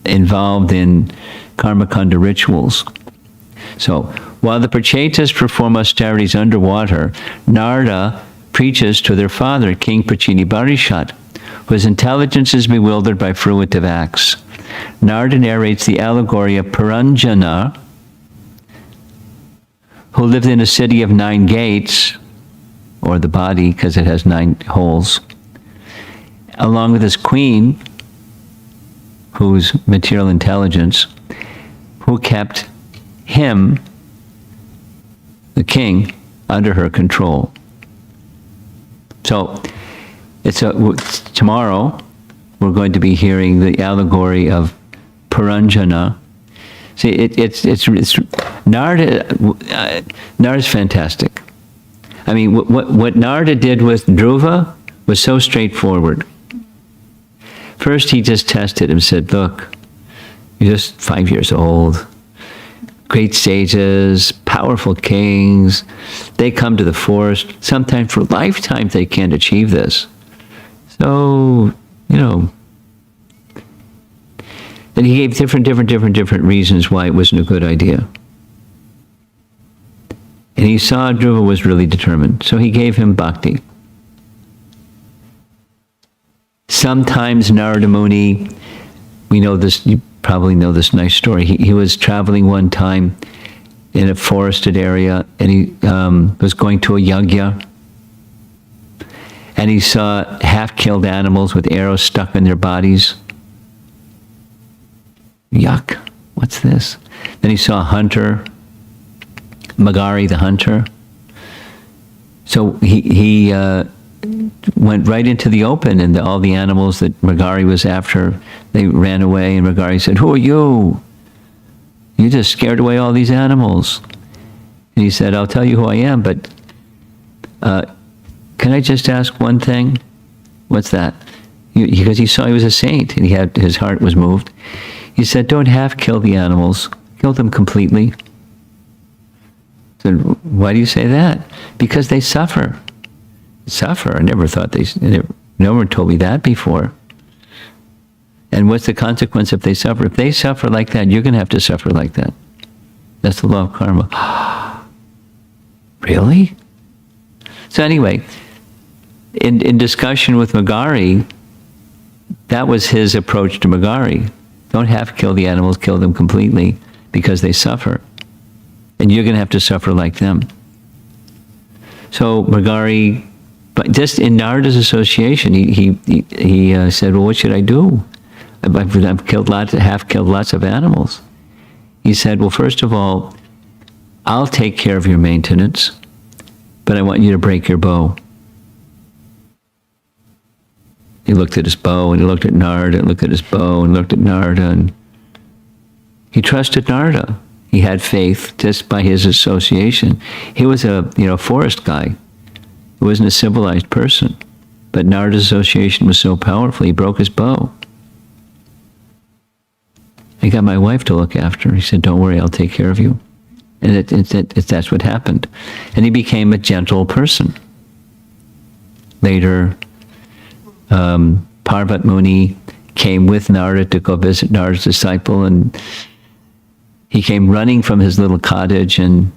involved in karmakanda rituals. So, while the Prachetas perform austerities underwater, Narada preaches to their father, King Prachini Barishat, whose intelligence is bewildered by fruitive acts. Narada narrates the allegory of Puranjana, who lived in a city of 9 gates, or the body, because it has 9 holes, along with his queen, whose material intelligence, who kept him, the king, under her control. So tomorrow we're going to be hearing the allegory of Puranjana. See, it's Narada. Narada's fantastic. I mean, what Narada did with Dhruva was so straightforward. First, he just tested him, said, look, you're just 5 years old, great sages, powerful kings, they come to the forest. Sometimes for lifetimes they can't achieve this. So, and he gave different reasons why it wasn't a good idea. And he saw Dhruva was really determined, so he gave him bhakti. Sometimes Narada Muni, we know this, you probably know this nice story. He was traveling one time in a forested area, and he was going to a yajna, and he saw half-killed animals with arrows stuck in their bodies. Yuck, what's this? Then he saw a hunter, Magari the hunter. So he went right into the open, and all the animals that Magari was after, they ran away, and Magari said, who are you? You just scared away all these animals. And he said, I'll tell you who I am, but can I just ask one thing? What's that? Because he saw he was a saint, and his heart was moved. He said, don't half-kill the animals. Kill them completely. I said, why do you say that? Because they suffer. Suffer? I never thought no one told me that before. And what's the consequence if they suffer? If they suffer like that, you're going to have to suffer like that. That's the law of karma. Really? So anyway, in discussion with Magari, that was his approach to Magari. Don't half-kill the animals, kill them completely, because they suffer. And you're going to have to suffer like them. So Magari, but just in Narada's association, he said, well, what should I do? I've half-killed lots of animals. He said, well, first of all, I'll take care of your maintenance, but I want you to break your bow. He looked at his bow, and he looked at Narada, and looked at his bow, and looked at Narada, and he trusted Narada. He had faith just by his association. He was a forest guy. He wasn't a civilized person. But Narada's association was so powerful, he broke his bow. I got my wife to look after. He said, don't worry, I'll take care of you. And that's what happened. And he became a gentle person. Later, Parvat Muni came with Narada to go visit Narada's disciple, and he came running from his little cottage, and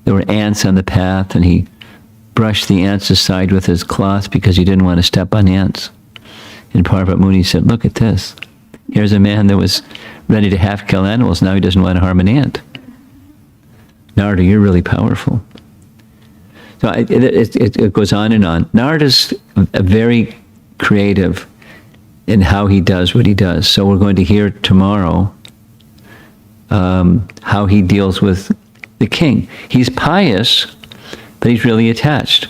there were ants on the path, and he brushed the ants aside with his cloth because he didn't want to step on ants. And Parvat Muni said, look at this. Here's a man that was ready to half-kill animals. Now he doesn't want to harm an ant. Narada, you're really powerful. So it goes on and on. Narada's very creative in how he does what he does. So we're going to hear tomorrow how he deals with the king. He's pious, but he's really attached.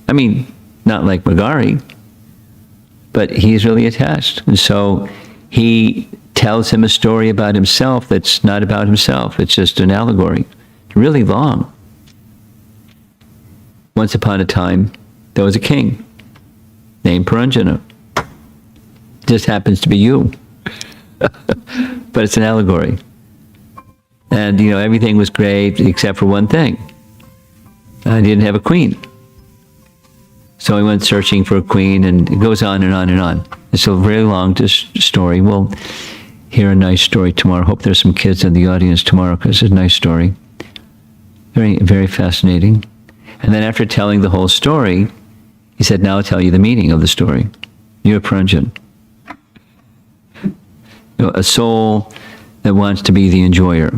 I mean, not like Magari, but he's really attached. And so he tells him a story about himself that's not about himself. It's just an allegory. It's really long. Once upon a time, there was a king named Puranjana. Just happens to be you. But it's an allegory. And, everything was great except for one thing. He didn't have a queen. So he went searching for a queen, and it goes on and on and on. It's a very long story. We'll hear a nice story tomorrow. Hope there's some kids in the audience tomorrow, because it's a nice story. Very, very fascinating. And then after telling the whole story, he said, now I'll tell you the meaning of the story. You're a Puranjan. A soul that wants to be the enjoyer.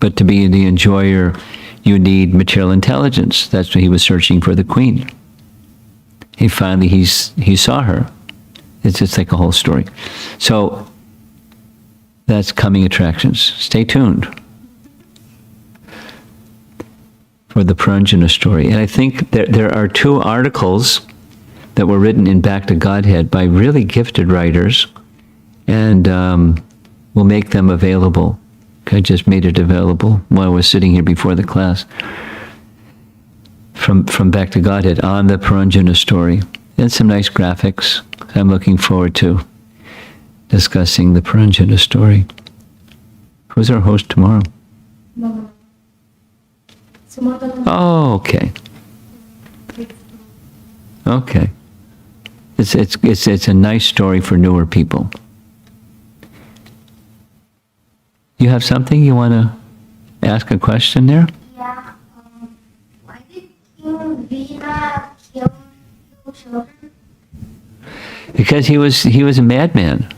But to be the enjoyer, you need material intelligence. That's why he was searching for the queen. He finally, he saw her. It's like a whole story. So That's coming attractions. Stay tuned for the Pranjana story. And I think there are 2 articles that were written in Back to Godhead by really gifted writers, and we'll make them available. I just made it available while I was sitting here before the class. From Back to Godhead on the Pranjana story. And some nice graphics. I'm looking forward to discussing the Pranjana story. Who's our host tomorrow? Oh, okay. Okay. It's a nice story for newer people. You have something you want to ask a question there? Yeah. Why did King Veena kill 2 children? Because he was a madman.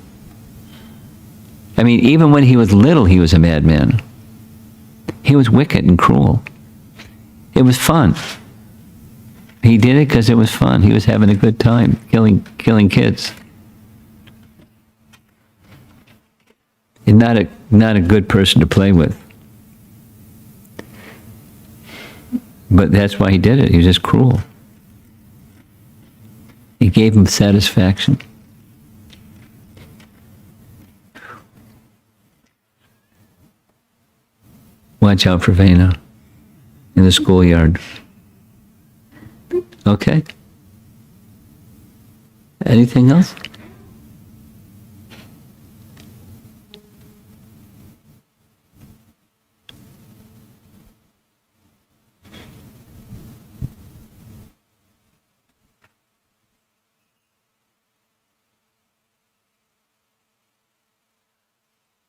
I mean, even when he was little, he was a madman. He was wicked and cruel. It was fun. He did it because it was fun. He was having a good time killing kids. And not a good person to play with. But that's why he did it. He was just cruel. It gave him satisfaction. Watch out for Vena in the schoolyard. Okay? Anything else?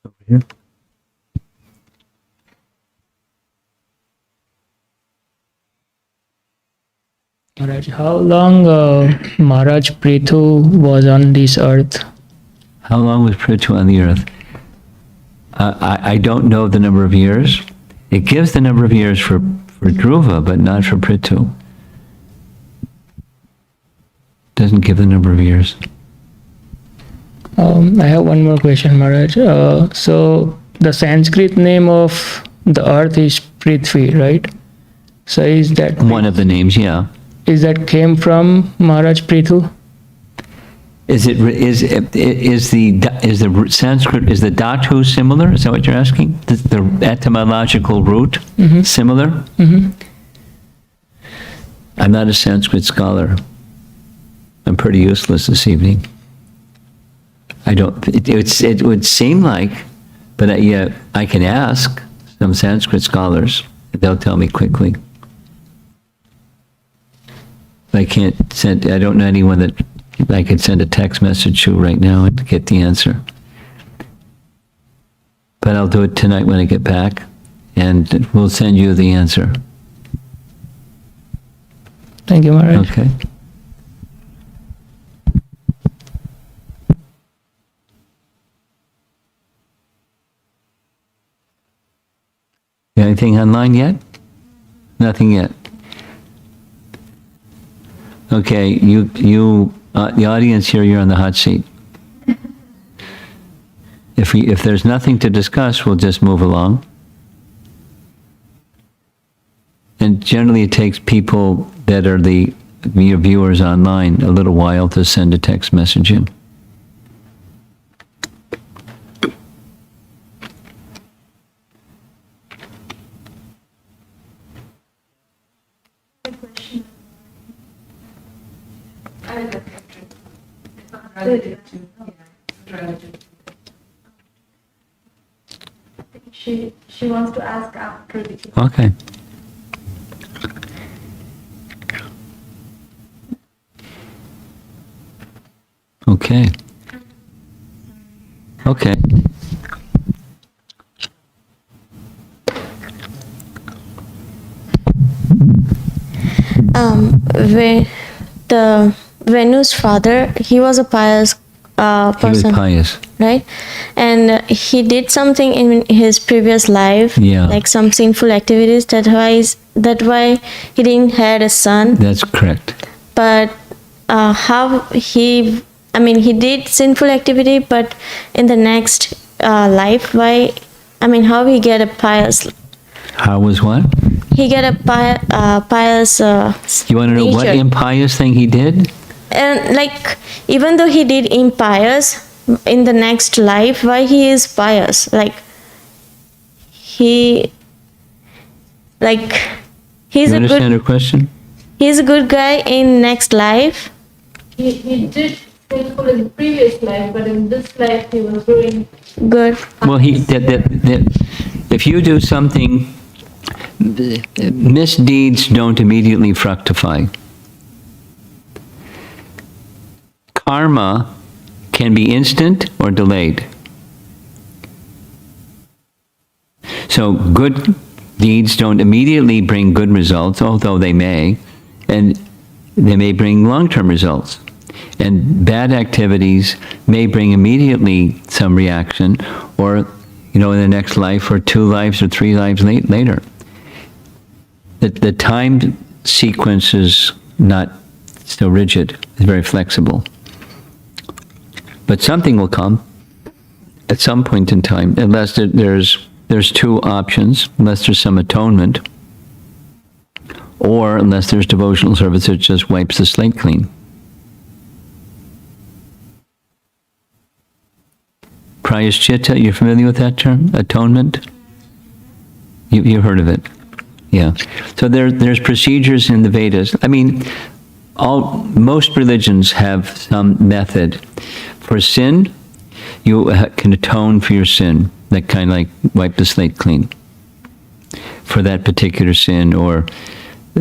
Over here. Maharaj, how long Maharaj Prithu was on this earth? How long was Prithu on the earth? I don't know the number of years. It gives the number of years for Dhruva, but not for Prithu. Doesn't give the number of years. I have one more question, Maharaj. So the Sanskrit name of the earth is Prithvi, right? So is that One of the names, yeah. Is that came from Maharaj Prithu? Is the Sanskrit, is the dhatu similar? Is that what you're asking? The etymological root similar? Mm-hmm. I'm not a Sanskrit scholar. I'm pretty useless this evening. It would seem like, but yeah, I can ask some Sanskrit scholars. They'll tell me quickly. I don't know anyone that I could send a text message to right now and get the answer. But I'll do it tonight when I get back, and we'll send you the answer. Thank you, Maharaj. Okay. Anything online yet? Nothing yet. Okay, you, the audience here, you're on the hot seat. If there's nothing to discuss, we'll just move along. And generally, it takes people that are your viewers online a little while to send a text message in. She wants to ask after the Okay. Okay. Okay. The Venu's father, he was a pious person. He was pious. Right? And he did something in his previous life, Yeah. like some sinful activities. That why he didn't had a son. That's correct. But he did sinful activity, but in the next life, how he get a pious, How was what? he get a pious You want to know what nature. impious thing he did? And like, even though he did impious, in the next life, why he is pious? Like, he's You understand her a question? good guy in next life. He did faithful in the previous life, but in this life he was doing Good. Well, if you do something, misdeeds don't immediately fructify. Karma can be instant or delayed. So good deeds don't immediately bring good results, although they may, and they may bring long-term results. And bad activities may bring immediately some reaction, or, in the next life, or 2 lives, or 3 lives later. The time sequence is not so rigid, it's very flexible. But something will come at some point in time, unless there's 2 options, unless there's some atonement, or unless there's devotional service that just wipes the slate clean. Prayashchitta, you're familiar with that term? Atonement? You've heard of it? Yeah. So there's procedures in the Vedas. Most religions have some method. For sin, you can atone for your sin. That kind of like wipe the slate clean. For that particular sin, or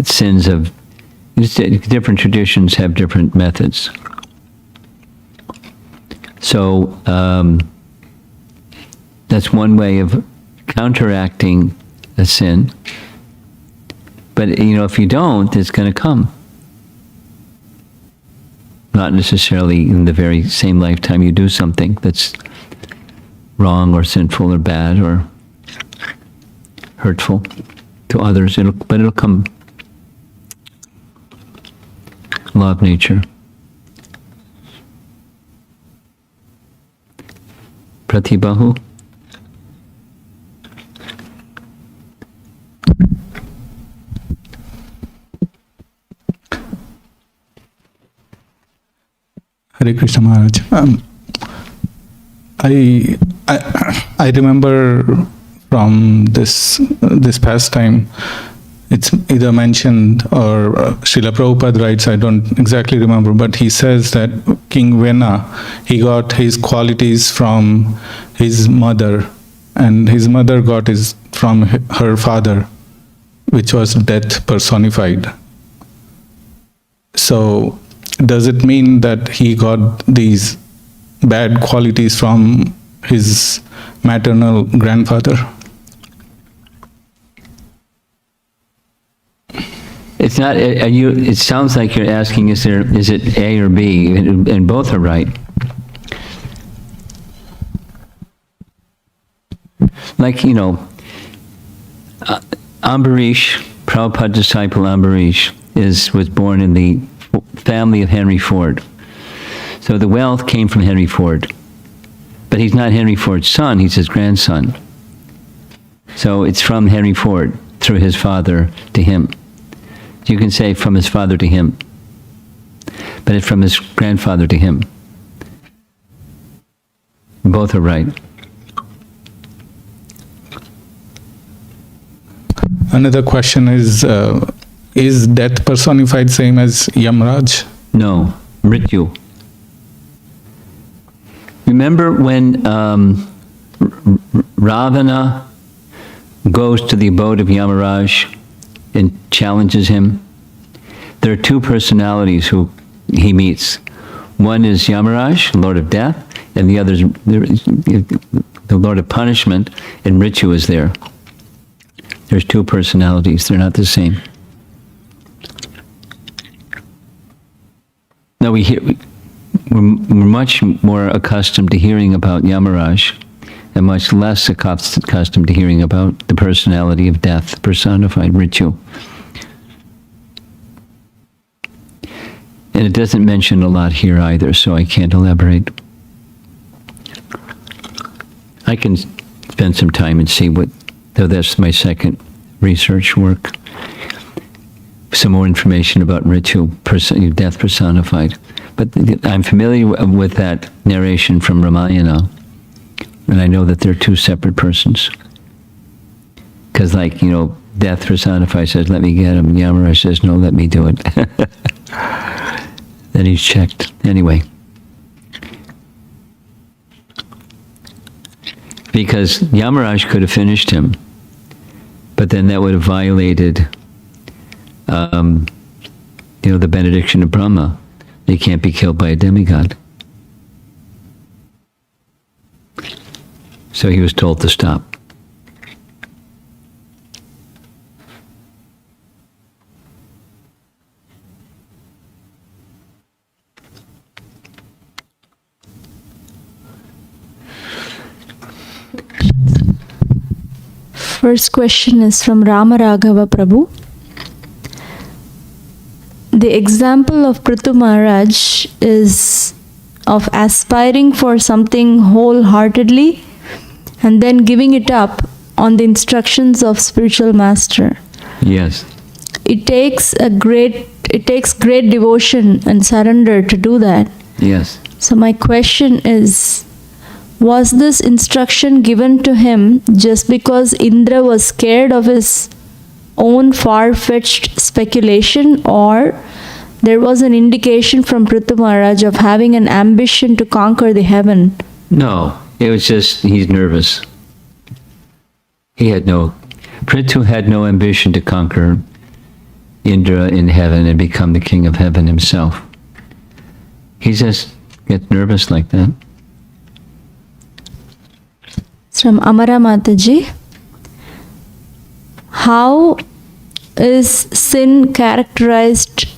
sins of, different traditions have different methods. So, that's one way of counteracting a sin. But, if you don't, it's going to come. Not necessarily in the very same lifetime you do something that's wrong or sinful or bad or hurtful to others. But it'll come. Law of nature. Pratibahu. Hare Krishna Maharaj. I remember from this past time, it's either mentioned or Srila Prabhupada writes, I don't exactly remember, but he says that King Vena, he got his qualities from his mother, and his mother got his from her father, which was death personified. So does it mean that he got these bad qualities from his maternal grandfather? It's not. It sounds like you're asking: is it A or B? And both are right. Like Ambarish, Prabhupada disciple Ambarish, was born in the family of Henry Ford. So the wealth came from Henry Ford. But he's not Henry Ford's son, he's his grandson. So it's from Henry Ford, through his father to him. You can say from his father to him. But it's from his grandfather to him. Both are right. Another question is death personified same as Yamraj? No, Mrityu. Remember when Ravana goes to the abode of Yamaraj and challenges him? There are 2 personalities who he meets. One is Yamaraj, Lord of Death, and the other is the Lord of Punishment, and Mrityu is there. There's 2 personalities, they're not the same. Now we're much more accustomed to hearing about Yamaraj, and much less accustomed to hearing about the personality of death, personified Mrityu. And it doesn't mention a lot here either, so I can't elaborate. I can spend some time and see what, though that's my second research work. Some more information about ritual, death personified. But I'm familiar with that narration from Ramayana, and I know that they're two separate persons. Because, like, death personified says, let me get him. Yamaraj says, no, let me do it. Then he's checked. Anyway. Because Yamaraj could have finished him, but then that would have violated, the benediction of Brahma. They can't be killed by a demigod. So he was told to stop. First question is from Rama Raghava Prabhu. The example of Prithu Maharaj is of aspiring for something wholeheartedly and then giving it up on the instructions of spiritual master. Yes. It takes great devotion and surrender to do that. Yes. So my question is, was this instruction given to him just because Indra was scared of his own far-fetched speculation, or there was an indication from Prithu Maharaj of having an ambition to conquer the heaven? No, it was just he's nervous. Prithu had no ambition to conquer Indra in heaven and become the king of heaven himself. He just gets nervous like that. From Amara Mataji. How is sin characterized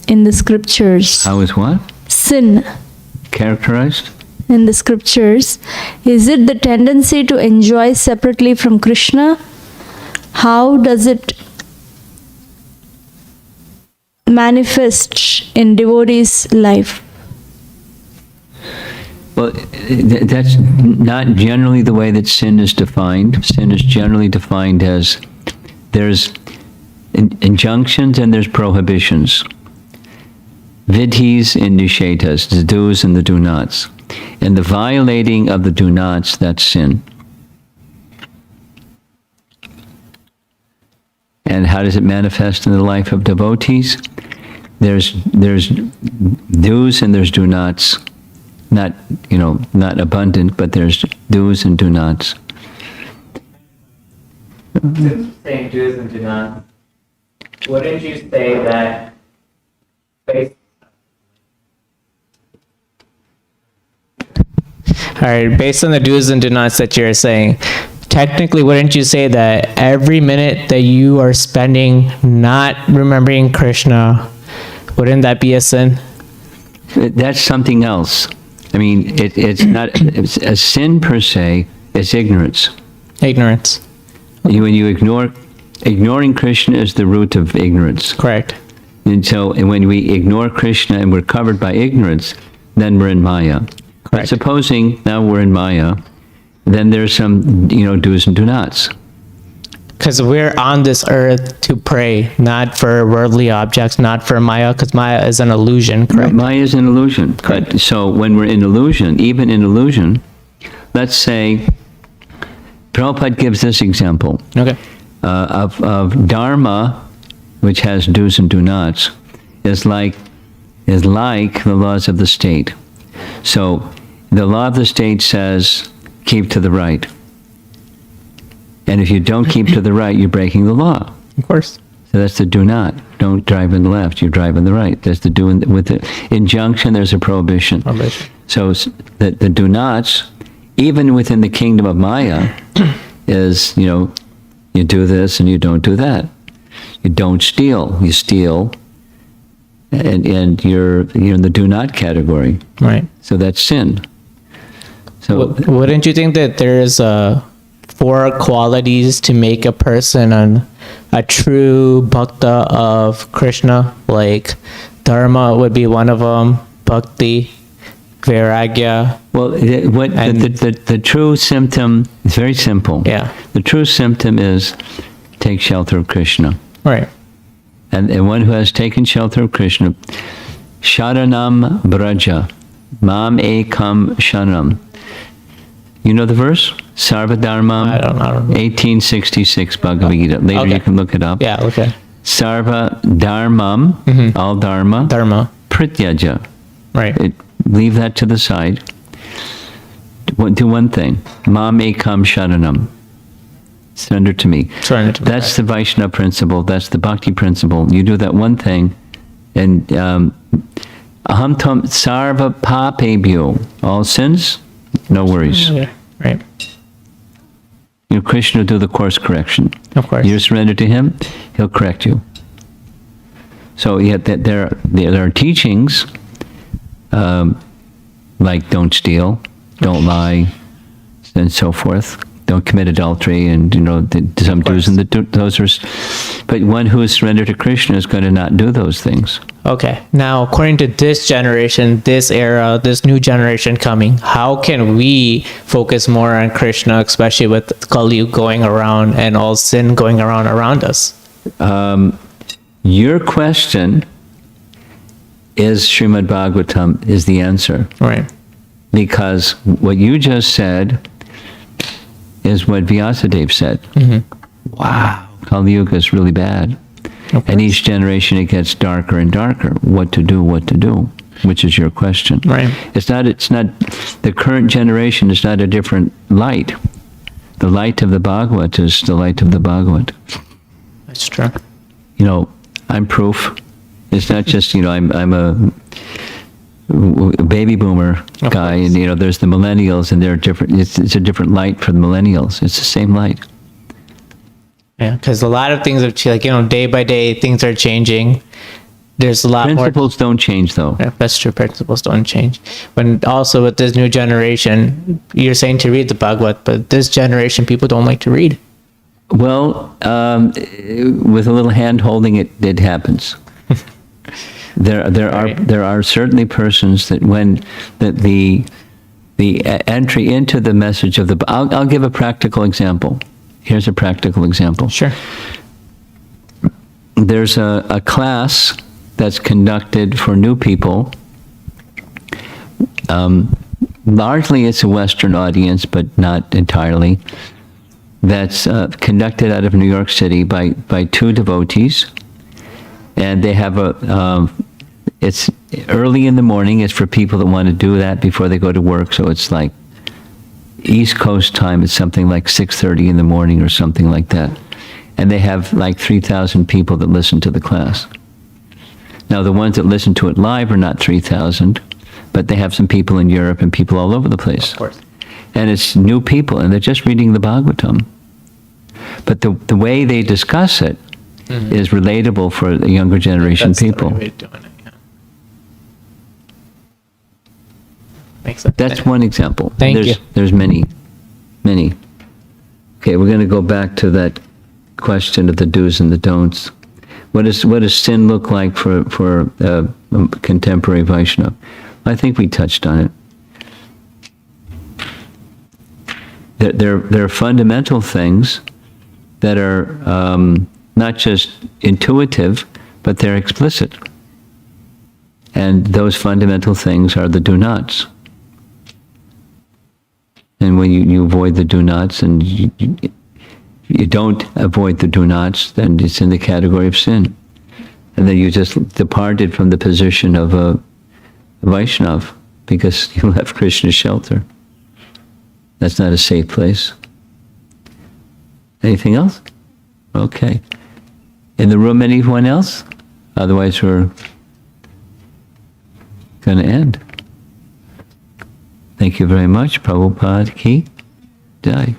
in the scriptures? How is what? Sin Characterized? in the scriptures. Is it the tendency to enjoy separately from Krishna? How does it manifest in devotees' life? Well, that's not generally the way that sin is defined. Sin is generally defined as there's injunctions and there's prohibitions. Vidhis and nishetas, the do's and the do-nots. And the violating of the do-nots, that's sin. And how does it manifest in the life of devotees? There's do's and there's do-nots. Not abundant, but there's do's and do-nots. Saying do's and do not, wouldn't you say that based on the do's and do nots that you're saying, technically wouldn't you say that every minute that you are spending not remembering Krishna, wouldn't that be a sin? That's something else. I mean, it's not a sin per se. It's ignorance. Ignorance. When you ignoring Krishna is the root of ignorance. Correct. And so, when we ignore Krishna and we're covered by ignorance, then we're in Maya. But Correct. supposing now we're in Maya, then there's some do's and do-nots. Because we're on this earth to pray, not for worldly objects, not for Maya, because Maya is an illusion, correct? Maya is an illusion. Correct. But, so when we're in illusion, even in illusion, let's say, Prabhupada gives this example Okay. of Dharma, which has do's and do-nots, is like the laws of the state. So the law of the state says, keep to the right. And if you don't keep to the right, you're breaking the law. Of course. So that's the do not. Don't drive on the left, you drive on the right. That's the do with the injunction, there's a prohibition. Prohibition. So the do nots, even within the kingdom of Maya, is, you do this and you don't do that. You don't steal, you steal, and you're in the do not category. Right. So that's sin. So Wouldn't you think that there's 4 qualities to make a person a true bhakta of Krishna? Like dharma would be one of them, bhakti, vairagya. Well, the true symptom is very simple. Yeah. The true symptom is take shelter of Krishna. Right. And one who has taken shelter of Krishna, Sharanam Braja, Mam Ekam Sharanam. You know the verse? Sarvadharmam. I don't know. 1866 Bhagavad Gita. Later Okay. you can look it up. Yeah, okay. Sarva Dharmam, all Dharma, Dharma. Prityaja. Right. Leave that to the side. Do one thing. Mam Ekam Sharanam. Surrender to me. Surrender to me, That's the Vaishnava principle. That's the Bhakti principle. You do that one thing, and Aham Tam Sarva Papebhyo. All sins, no worries. Yeah. Right. You know, Krishna will do the course correction. Of course. You surrender to him, he'll correct you. So yet there are teachings like don't steal, don't lie, and so forth. Don't commit adultery, and some do's and those are. But one who is surrendered to Krishna is going to not do those things. Okay. Now, according to this generation, this era, this new generation coming, how can we focus more on Krishna, especially with Kali going around and all sin going around us? Your question is Srimad Bhagavatam is the answer. Right. Because what you just said is what Vyasadeva said. Wow, Kali Yuga is really bad. And each generation it gets darker and darker. What to do, which is your question. Right. It's not, the current generation is not a different light. The light of the Bhagavad is the light of the Bhagavad. That's true. I'm proof. It's not just, I'm a baby boomer guy, and there's the millennials, and they're different. It's a different light for the millennials. It's the same light. Yeah, because a lot of things are day by day, things are changing. There's a lot Principles don't change, though. more. Yeah, that's true. Principles don't change. But also with this new generation, you're saying to read the Bhagavad, but this generation, people don't like to read. Well, with a little hand holding, it happens. There are certainly persons that when the entry into the message of the I'll give a practical example. Here's a practical example. Sure. There's a class that's conducted for new people. Largely it's a Western audience, but not entirely. That's conducted out of New York City by two devotees. And they have it's early in the morning. It's for people that want to do that before they go to work. So it's like East Coast time. It's something like 6:30 in the morning or something like that. And they have like 3,000 people that listen to the class. Now, the ones that listen to it live are not 3,000, but they have some people in Europe and people all over the place. Of course. And it's new people, and they're just reading the Bhagavatam. But the way they discuss it is relatable for the younger generation That's people. the right way of doing it, yeah. Makes sense. That's one example. Thank you. There's many. Okay, we're going to go back to that question of the do's and the don'ts. What does sin look like for contemporary Vaishnava? I think we touched on it. There are fundamental things that are not just intuitive, but they're explicit. And those fundamental things are the do-nots. And when you avoid the do-nots and you don't avoid the do-nots, then it's in the category of sin. And then you just departed from the position of a Vaishnav because you left Krishna's shelter. That's not a safe place. Anything else? Okay. In the room, anyone else? Otherwise, we're going to end. Thank you very much. Prabhupada ki jai.